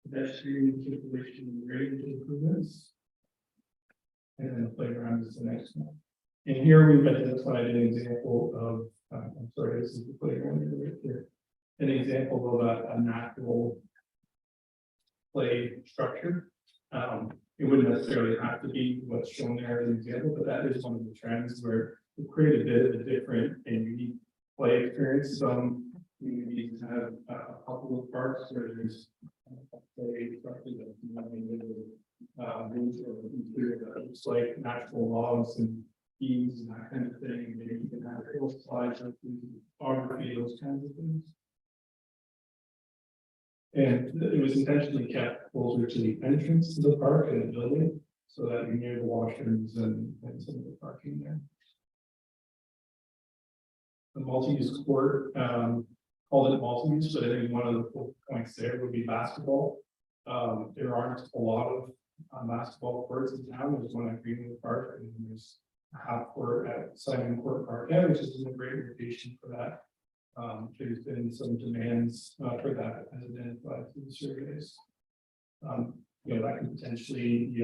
Speaker 5: Pedestrian circulation and range improvements. And then the playground is the next one. And here we've identified an example of, I'm sorry, this is the playground right here. An example of a natural play structure. It wouldn't necessarily have to be what's shown there as an example, but that is one of the trends where we create a bit of a different and unique play experience. Some communities have a couple of parks where there's play structure that looks like natural logs and eaves and that kind of thing. Maybe you can have hill slides, photography, those kinds of things. And it was intentionally kept closer to the entrance to the park and the building, so that you're near the washrooms and some of the parking there. The multi-use court, called it multi-use, but I think one of the points there would be basketball. There aren't a lot of basketball courts in town. There's one at Greenwood Park, and there's a half court at Simon Court Park, which is a great location for that. There's been some demands for that as identified through the surveys. That could potentially,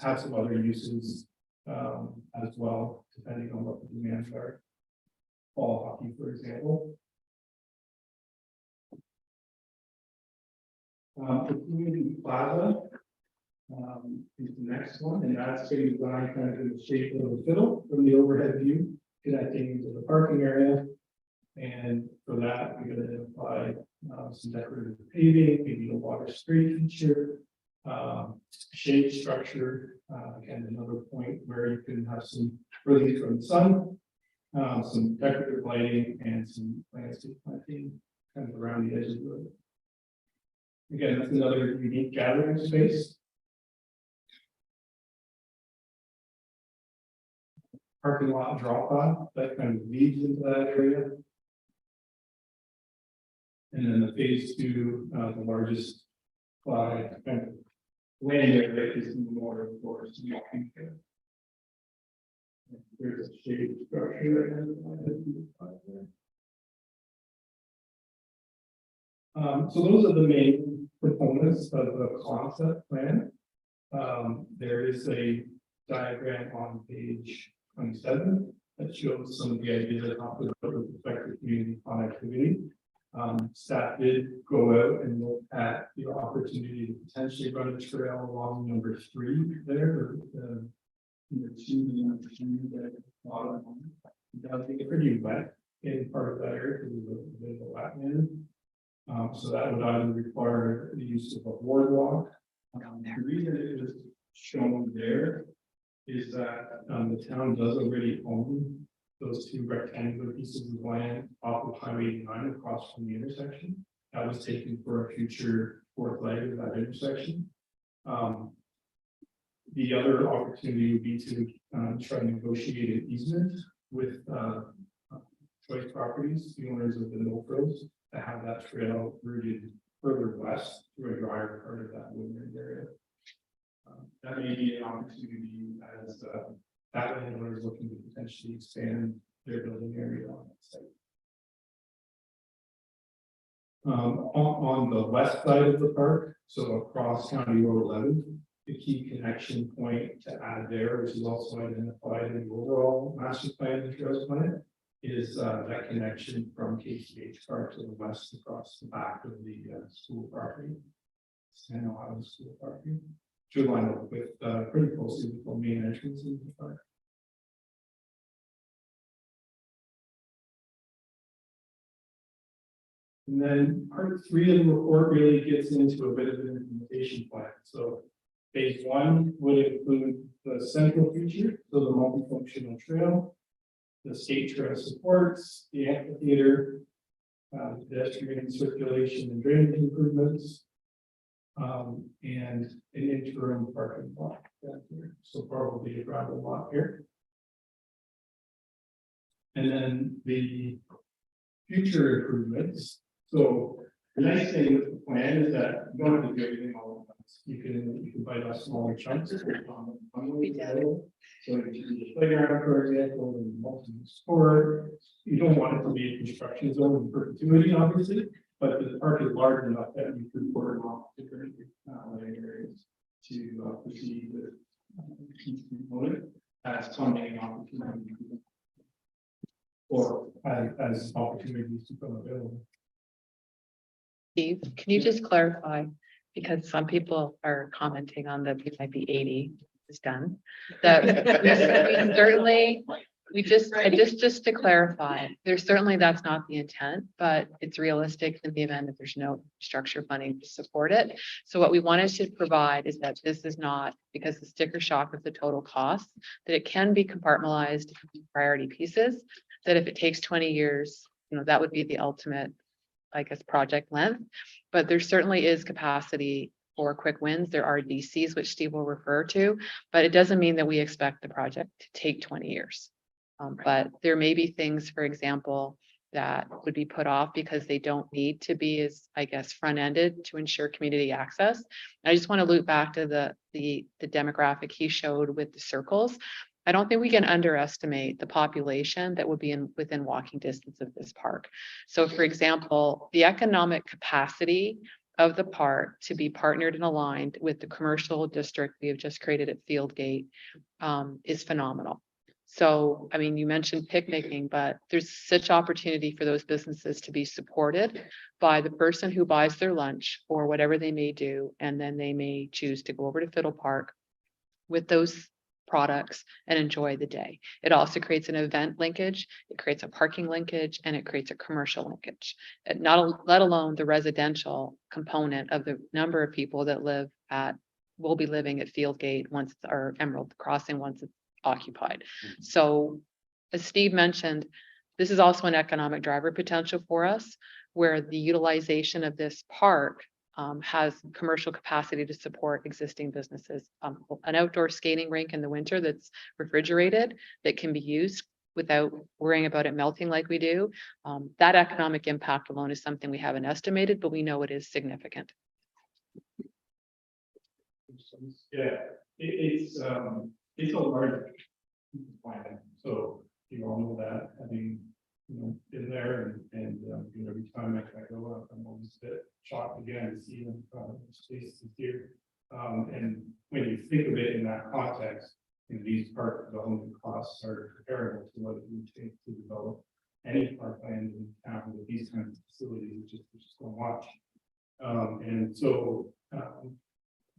Speaker 5: have some other uses as well, depending on what the demands are. Ball hockey, for example. The community plaza is the next one, and that's going to be designed kind of in the shape of a fiddle from the overhead view, connecting into the parking area. And for that, we're going to identify some decorative paving, maybe a water spray feature, shade structure, again, another point where you can have some relief from the sun, some decorative lighting, and some landscape planting kind of around the edges of it. Again, that's another unique gathering space. Parking lot drop off that kind of leads into that area. And then the phase two, the largest kind of land area is in the Memorial Forest. There's a shade structure. So those are the main components of the concept plan. There is a diagram on page 27 that shows some of the ideas that talk about with respect to community connectivity. Staff did go out and look at the opportunity to potentially run a trail along number 3 there. Number 2 and number 3 there. That would be pretty wet in part of that area because of the wetland. So that would either require the use of a boardwalk. The reason it was shown there is that the town does already own those 2 rectangular pieces of land off of Highway 89 across from the intersection. That was taken for a future 4th leg of that intersection. The other opportunity would be to try to negotiate an easement with Choice Properties, the owners of the Milfros, to have that trail routed further west through a drier part of that woodland area. That may be an opportunity as that landowner is looking to potentially expand their building area on that site. On the west side of the park, so across County Road 11, the key connection point to add there, which is also identified in the overall master plan and trails plan, is that connection from KCH Park to the west across the back of the school property, San Ohio School property, to line up with pretty closely with the main entrance into the park. And then part 3 of the report really gets into a bit of an implementation plan. So phase 1 would include the central feature, so the multifunctional trail, the skate trail supports, the amphitheater, pedestrian circulation and drainage improvements, and an interim parking lot down here. So probably a gravel lot here. And then the future improvements. So the nice thing with the plan is that you don't have to do everything all at once. You can bite off smaller chunks. So you can do the playground, for example, and multi-sport. You don't want it to be a construction zone in perpetuity, obviously, but the park is large enough that you could work off different areas to proceed with each component as funding opportunity. Or as opportunities to come available.
Speaker 1: Steve, can you just clarify? Because some people are commenting on that we might be 80 is done. That we certainly, just to clarify, there's certainly that's not the intent, but it's realistic in the event that there's no structure funding to support it. So what we wanted to provide is that this is not, because the sticker shock of the total cost, that it can be compartmentalized into priority pieces, that if it takes 20 years, that would be the ultimate, I guess, project length. But there certainly is capacity for quick wins. There are DCs, which Steve will refer to, but it doesn't mean that we expect the project to take 20 years. But there may be things, for example, that would be put off because they don't need to be as, I guess, front-ended to ensure community access. I just want to loop back to the demographic he showed with the circles. I don't think we can underestimate the population that would be within walking distance of this park. So for example, the economic capacity of the park to be partnered and aligned with the commercial district we have just created at Fieldgate is phenomenal. So, I mean, you mentioned picnicking, but there's such opportunity for those businesses to be supported by the person who buys their lunch or whatever they may do. And then they may choose to go over to Fiddle Park with those products and enjoy the day. It also creates an event linkage, it creates a parking linkage, and it creates a commercial linkage. Let alone the residential component of the number of people that will be living at Fieldgate once, or Emerald Crossing once it's occupied. So as Steve mentioned, this is also an economic driver potential for us, where the utilization of this park has commercial capacity to support existing businesses. An outdoor skating rink in the winter that's refrigerated, that can be used without worrying about it melting like we do. That economic impact alone is something we haven't estimated, but we know it is significant.
Speaker 5: Yeah, it's a large plan, so you all know that, having been there and every time I go up, I'm always a bit shocked again to see them spaces here. And when you think of it in that context, these park development costs are comparable to what it would take to develop any park land in town with these kinds of facilities, which is so much. And so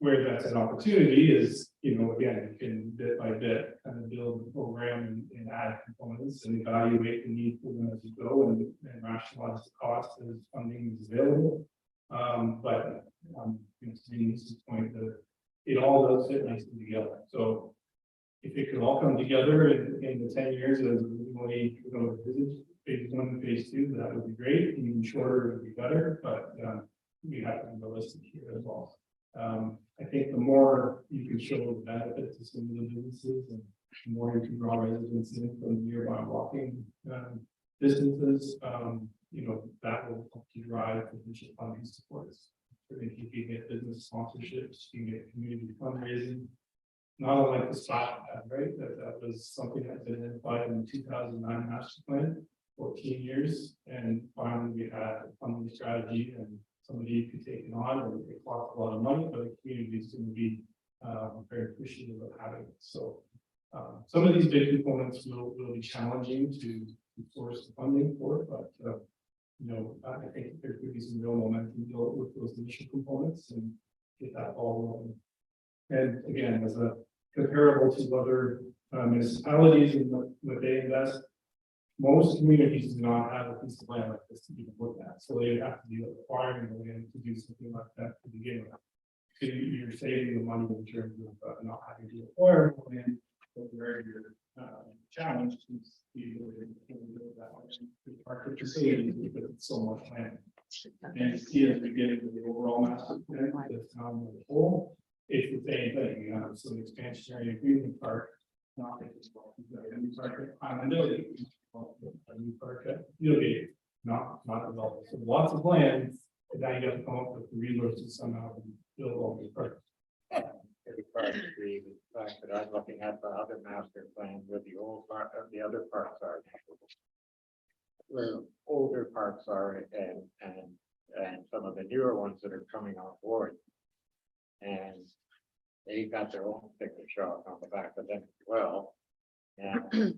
Speaker 5: where that's an opportunity is, again, you can bit by bit kind of build the program and add components and evaluate the need for them as you go and rationalize the cost as funding is available. But to Denise's point, that it all does fit nicely together. So if it could all come together in the 10 years as we phase 1 and phase 2, that would be great. Even shorter would be better, but we have to be realistic here as well. I think the more you can show the benefit to some of the businesses and the more you can draw residents in from nearby walking distances, that will help you drive potential funding supports. I think you can get business sponsorships, you can get community fundraising. Not unlike the spot, right? That was something that had been identified in the 2009 master plan, 14 years, and finally we had a funding strategy and somebody could take it on, and it costs a lot of money, but the community is going to be very appreciative of having it. So some of these big components will be challenging to source the funding for, but I think there could be some real momentum built with those initial components and get that all rolling. And again, as a comparable to other municipalities and what they invest, most communities do not have a piece of land like this to even look at, so they have to be acquiring the land to do something like that to begin with. So you're saving the money in terms of not having to acquire land, but where you're challenged is the ability to build that market facilities because it's so much land. And you see as we get into the overall master plan, the town as a whole, it's the same thing. So the expansionary agreement part, not just a new park at Island Village, a new park at Fieldgate, not developed. So lots of land, and now you have to come up with the resources somehow to build all these projects.
Speaker 9: Pretty far agree with the fact that I'm looking at the other master plan where the old part, the other parts are. Where older parts are and some of the newer ones that are coming on board. And they got their own sticker shock on the back of them as well. And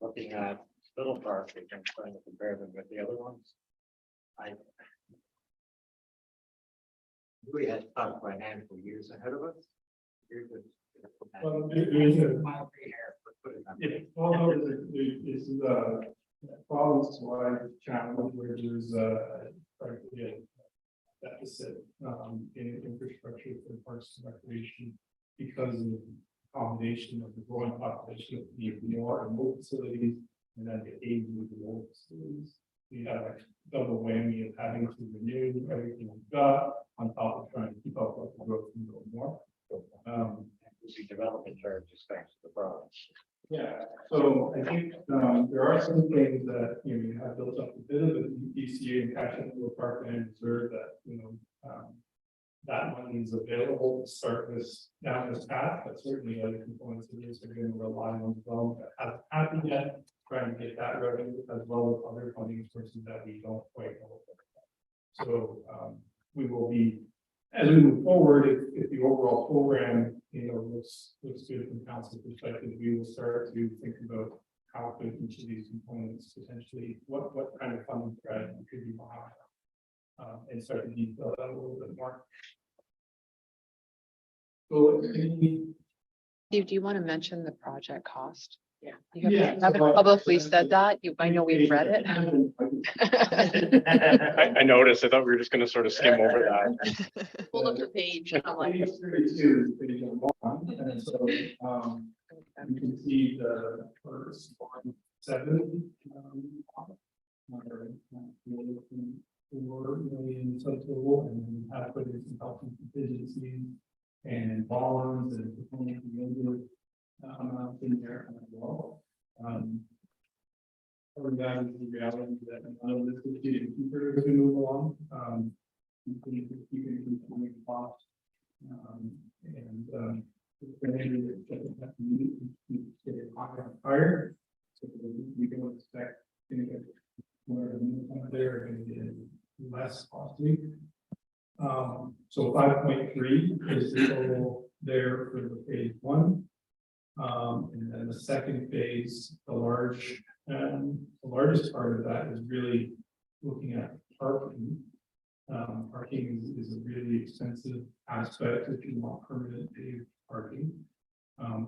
Speaker 9: looking at Little Park, and trying to compare them with the other ones. We had thought by a handful of years ahead of us.
Speaker 5: Well, there's a- Yeah, although this is a province-wide challenge where there's practically a deficit in infrastructure for parks and recreation because of the combination of the growing population of more and more facilities and then the age of the old facilities. We have a double whammy of having to renew everything we've got on top of trying to keep up with the growth and go more.
Speaker 9: See development charges thanks to the province.
Speaker 5: Yeah, so I think there are some things that, you have built up a bit of a DCA and Castle Park and Reserve that, that money is available to start this down this path, but certainly other components of this are going to rely on development that hasn't happened yet, trying to get that revenue as well as other funding sources that we don't quite know. So we will be, as we move forward, if the overall program, looks good from council perspective, we will start to think about how could each of these components potentially, what kind of funding strategy could be behind, and start to detail that a little bit more. So,
Speaker 1: Steve, do you want to mention the project cost?
Speaker 2: Yeah.
Speaker 1: You
Speaker 5: Yeah,
Speaker 1: haven't
Speaker 5: so-
Speaker 1: publicly said that. I know we've read it.
Speaker 3: I noticed, I thought we were just gonna sort of skim over that.
Speaker 2: Pull up the page. I'm like,
Speaker 5: Page 32 is page 1, and so, you can see the first 7, 4 million subtotal, and then we have put in some health and contingencies and bonds and component amounts in there as well. Or that is the reality that none of this is getting cheaper as we move along. You can continue to cost. Higher. So we don't expect things that where there are going to get less costly. So 5.3 is the total there for the phase 1. And then the second phase, the largest part of that is really looking at parking. Parking is a really expensive aspect if you want permanent paved parking.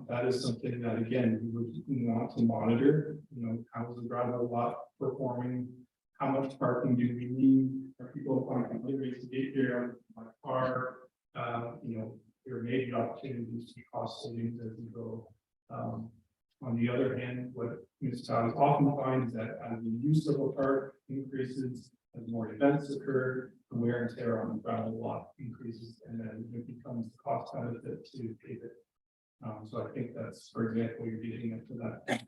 Speaker 5: That is something that, again, we would want to monitor, how is the gravel lot performing? How much parking do we need? Are people parking deliveries to get here on my car? There may be opportunities to cost savings as we go. On the other hand, what municipalities often find is that as the use of a park increases, as more events occur, the wear and tear on the gravel lot increases, and then it becomes the cost benefit to pave it. So I think that's, for example, you're getting into that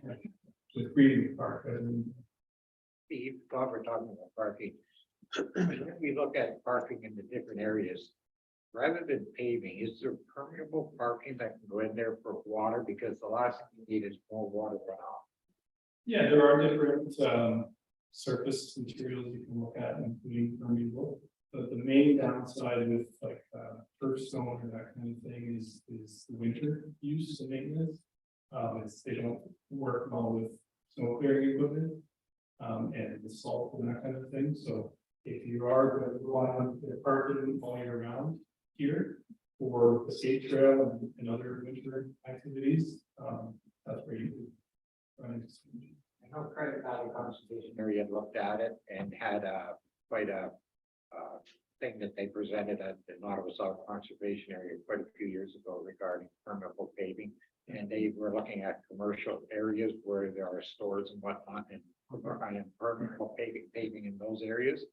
Speaker 5: with Freedom Park.
Speaker 9: Steve, while we're talking about parking, if we look at parking in the different areas, rather than paving, is there permeable parking that can go in there for water? Because the last thing you need is more water runoff.
Speaker 5: Yeah, there are different surface materials you can look at, including permeable. But the main downside with like turf stone or that kind of thing is the winter use and maintenance. They don't work well with snow clearing equipment and the salt and that kind of thing. So if you are going to rely on the parking all year round here for the skate trail and other winter activities, that's where you can run into some.
Speaker 9: I know Credit Valley Conservation Area looked at it and had quite a thing that they presented at the Ottawa South Conservation Area quite a few years ago regarding permeable paving. And they were looking at commercial areas where there are stores and whatnot and permeable paving in those areas.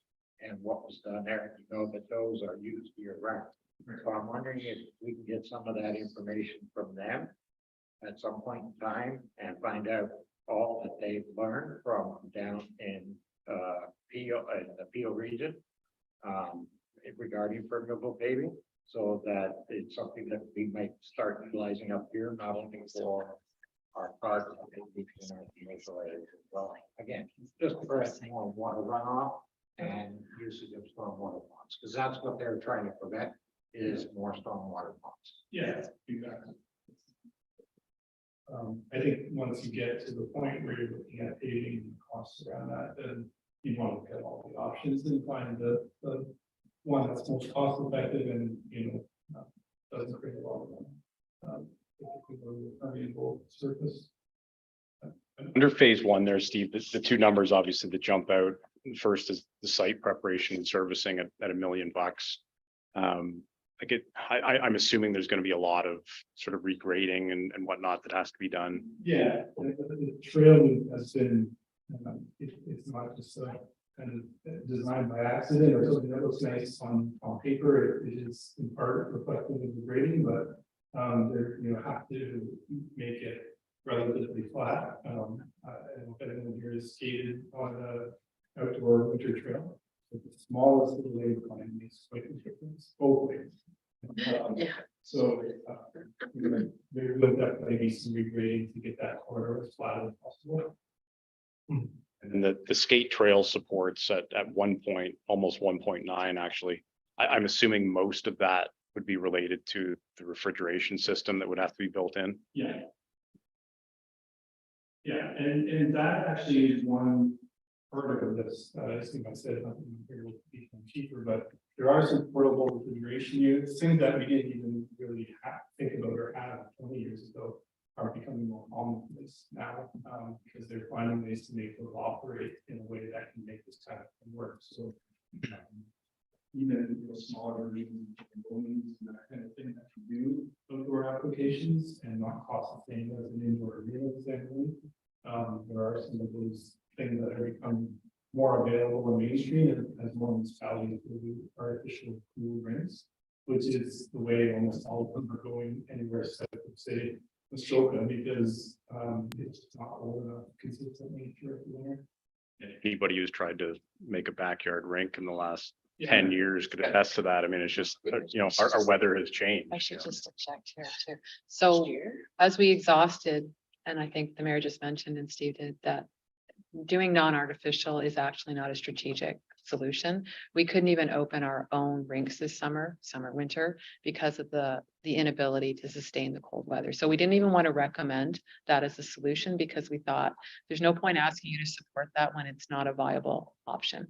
Speaker 9: And what was done there, that those are used year round. So I'm wondering if we can get some of that information from them at some point in time and find out all that they've learned from down in Peel region. Regarding permeable paving, so that it's something that we might start utilizing up here, not only for our project, but in our commercial areas as well. Again, just to prevent more water runoff and usage of stormwater ponds, because that's what they're trying to prevent, is more stormwater ponds.
Speaker 5: Yeah, exactly. I think once you get to the point where you're looking at paving and costs around that, then you want to look at all the options and find the one that's most cost effective and, doesn't create a lot of permeable surface.
Speaker 3: Under phase one there, Steve, the two numbers obviously that jump out. First is the site preparation and servicing at $1 million. I'm assuming there's going to be a lot of sort of regrading and whatnot that has to be done.
Speaker 5: Yeah, the trail has been, it's not just kind of designed by accident or something that looks nice on paper. It is in part reflective of the grading, but have to make it relatively flat. I don't know if anyone here is skated on a outdoor winter trail. The smallest little lane climb makes quite a difference both ways. So there will definitely be some regrading to get that corridor as flat as possible.
Speaker 3: And the skate trail supports at 1 point, almost 1.9 actually. I'm assuming most of that would be related to the refrigeration system that would have to be built in.
Speaker 5: Yeah. Yeah, and that actually is one part of this. I think I said nothing will become cheaper, but there are some portable refrigeration units, things that we didn't even really think about or have 20 years ago are becoming more commonplace now, because they're finding ways to make those operate in a way that can make this kind of thing work. So even smaller reading components and that kind of thing that can do outdoor applications and not cost the same as an indoor arena example. There are some of those things that have become more available on Main Street as more municipalities do artificial cool rinks, which is the way almost all of them are going anywhere south of, say, Muskoka, because it's not old enough consistently throughout the winter.
Speaker 3: Anybody who's tried to make a backyard rink in the last 10 years could attest to that. I mean, it's just, our weather has changed.
Speaker 1: I should just check here too. So as we exhausted, and I think the mayor just mentioned and Steve did, that doing non-artificial is actually not a strategic solution. We couldn't even open our own rinks this summer, winter, because of the inability to sustain the cold weather. So we didn't even want to recommend that as a solution because we thought there's no point asking you to support that when it's not a viable option.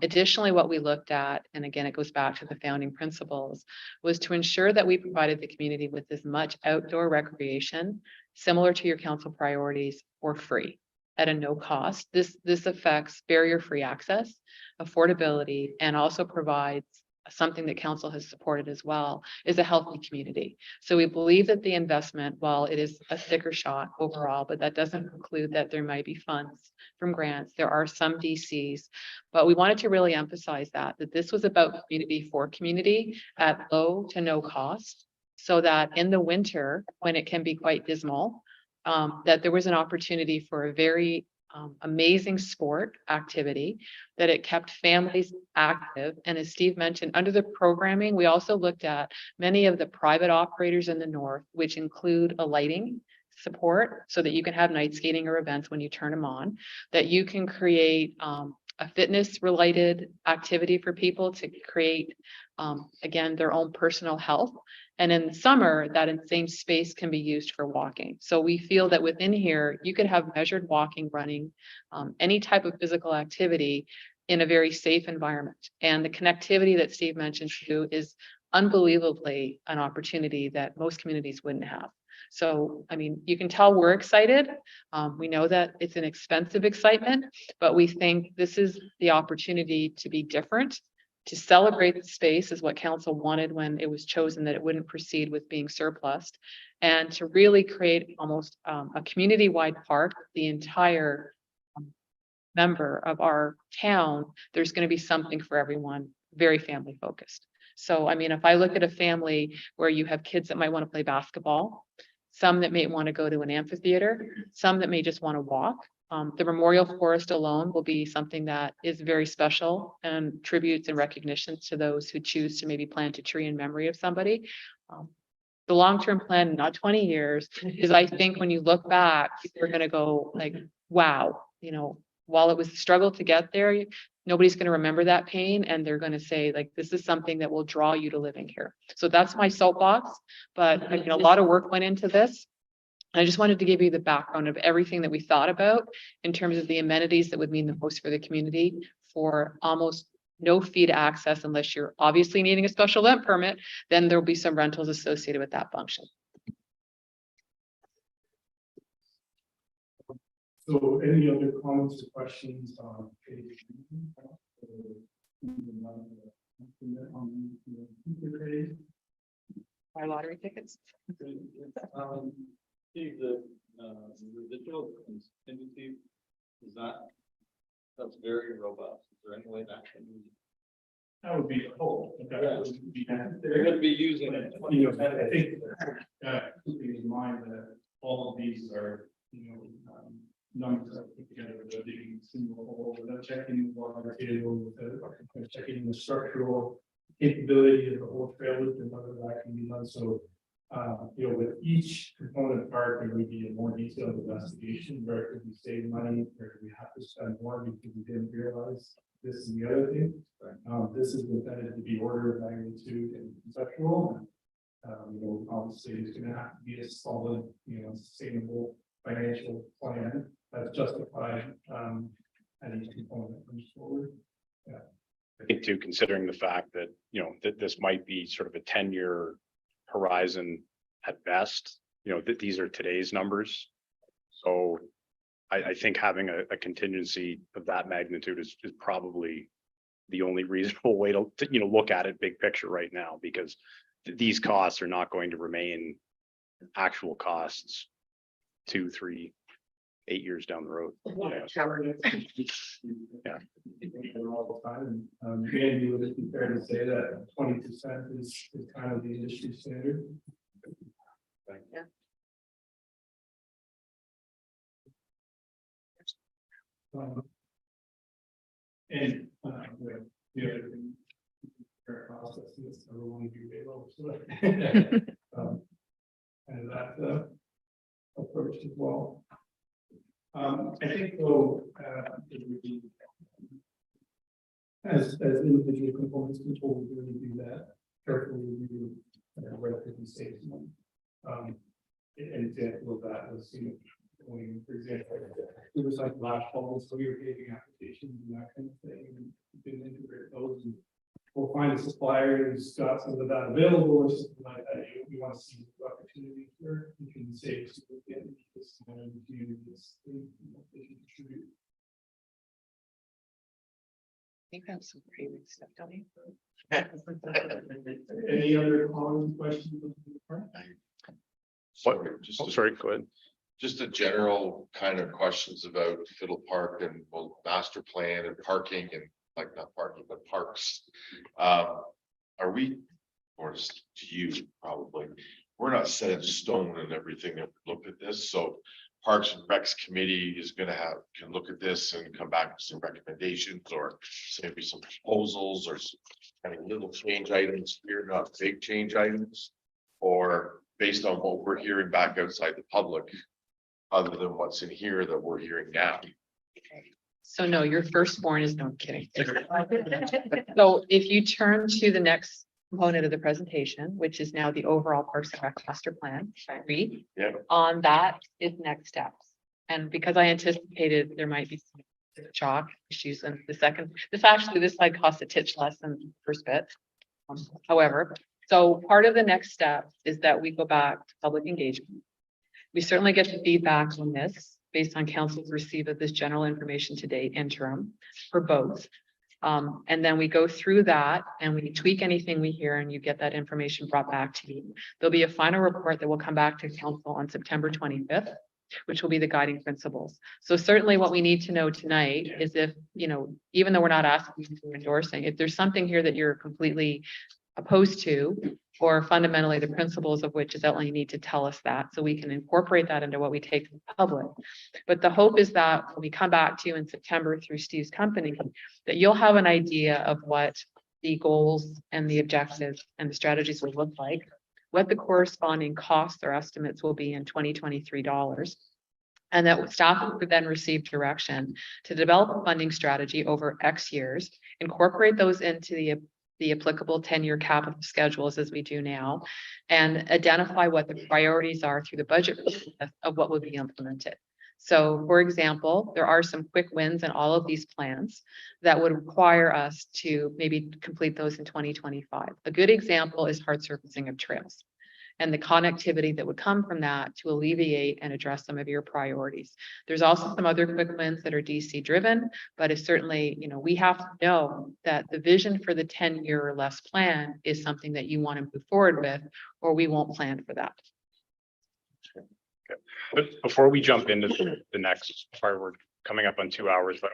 Speaker 1: Additionally, what we looked at, and again, it goes back to the founding principles, was to ensure that we provided the community with as much outdoor recreation similar to your council priorities or free at a no cost. This affects barrier-free access, affordability, and also provides something that council has supported as well, is a healthy community. So we believe that the investment, while it is a thicker shot overall, but that doesn't include that there might be funds from grants. There are some DCs, but we wanted to really emphasize that this was about community for community at low to no cost, so that in the winter, when it can be quite dismal, that there was an opportunity for a very amazing sport activity, that it kept families active. And as Steve mentioned, under the programming, we also looked at many of the private operators in the north, which include a lighting support so that you can have night skating or events when you turn them on, that you can create a fitness related activity for people to create, again, their own personal health. And in the summer, that same space can be used for walking. So we feel that within here, you could have measured walking, running, any type of physical activity in a very safe environment. And the connectivity that Steve mentioned too is unbelievably an opportunity that most communities wouldn't have. So, I mean, you can tell we're excited. We know that it's an expensive excitement, but we think this is the opportunity to be different, to celebrate the space is what council wanted when it was chosen that it wouldn't proceed with being surplused, and to really create almost a community-wide park, the entire member of our town. There's going to be something for everyone, very family focused. So, I mean, if I look at a family where you have kids that might want to play basketball, some that may want to go to an amphitheater, some that may just want to walk, The memorial forest alone will be something that is very special and tributes and recognitions to those who choose to maybe plant a tree in memory of somebody. The long-term plan, not 20 years, is I think when you look back, you're gonna go like, wow, while it was a struggle to get there, nobody's gonna remember that pain and they're gonna say like, this is something that will draw you to living here. So that's my soapbox, but a lot of work went into this. I just wanted to give you the background of everything that we thought about in terms of the amenities that would mean the most for the community for almost no fee to access unless you're obviously needing a special event permit, then there'll be some rentals associated with that function.
Speaker 5: So any other comments or questions on page?
Speaker 1: Buy lottery tickets.
Speaker 11: Steve, the residual contingency is that's very robust. Is there any way that can be?
Speaker 5: That would be a whole.
Speaker 11: They're gonna be using it.
Speaker 5: I think, keeping in mind that all of these are, numbers that put together, without digging a single hole, without checking the water table, without checking the structural capability of the whole trailer and whether that can be done. So, with each component part, there would be a more detailed investigation, where could we save money, where do we have to spend more because we didn't realize this and the other thing. This is intended to be order of magnitude and conceptual. Obviously it's gonna have to be a solid, sustainable financial plan that's justified, at each component comes forward.
Speaker 3: I think too, considering the fact that, that this might be sort of a 10-year horizon at best, that these are today's numbers. So I think having a contingency of that magnitude is probably the only reasonable way to look at it big picture right now, because these costs are not going to remain actual costs 2, 3, 8 years down the road. Yeah.
Speaker 5: All the time. Andy, would it be fair to say that 20% is kind of the industry standard?
Speaker 1: Yeah.
Speaker 5: And the other thing, process is everyone do very low, so and that approach as well. I think though, it would be as individual components control, we really do that carefully, we do relatively safe money. An example of that was, going, for example, it was like last fall, so we were paving applications and that kind of thing, and we didn't integrate those, and we'll find a supplier who's got some of that available or something like that. We want to see the opportunity where we can save significant this communities, they can contribute.
Speaker 1: I think that's some pretty big stuff, don't you?
Speaker 5: Any other comments, questions?
Speaker 3: Sorry, go ahead.
Speaker 6: Just a general kind of questions about Fiddle Park and master plan and parking and not parking, but parks. Are we, or just to you probably, we're not set in stone and everything that look at this, so Parks and Recs Committee is gonna can look at this and come back with some recommendations or maybe some proposals or some kind of little change items here, not big change items, or based on what we're hearing back outside the public, other than what's in here that we're hearing now.
Speaker 1: So no, your firstborn is no, I'm kidding. So if you turn to the next component of the presentation, which is now the overall Parks and Rec master plan, read.
Speaker 6: Yeah.
Speaker 1: On that is next steps. And because I anticipated there might be some chalk issues in this slide costs a titch less than the first bit. However, so part of the next step is that we go back to public engagement. We certainly get the feedback on this based on council's receipt of this general information to date interim for both. And then we go through that and we tweak anything we hear and you get that information brought back to you. There'll be a final report that will come back to council on September 25th, which will be the guiding principles. So certainly what we need to know tonight is if, even though we're not asking you for endorsing, if there's something here that you're completely opposed to, or fundamentally the principles of which is that you need to tell us that, so we can incorporate that into what we take to the public. But the hope is that when we come back to you in September through Steve's company, that you'll have an idea of what the goals and the objectives and the strategies will look like, what the corresponding costs or estimates will be in 2023 dollars. And that staff would then receive direction to develop a funding strategy over X years, incorporate those into the applicable 10-year capital schedules as we do now, and identify what the priorities are through the budget process of what will be implemented. So, for example, there are some quick wins in all of these plans that would require us to maybe complete those in 2025. A good example is hard surfacing of trails and the connectivity that would come from that to alleviate and address some of your priorities. There's also some other quick wins that are DC driven, but it's certainly, we have to know that the vision for the 10-year or less plan is something that you want to move forward with, or we won't plan for that.
Speaker 3: But before we jump into the next, sorry, we're coming up on 2 hours, but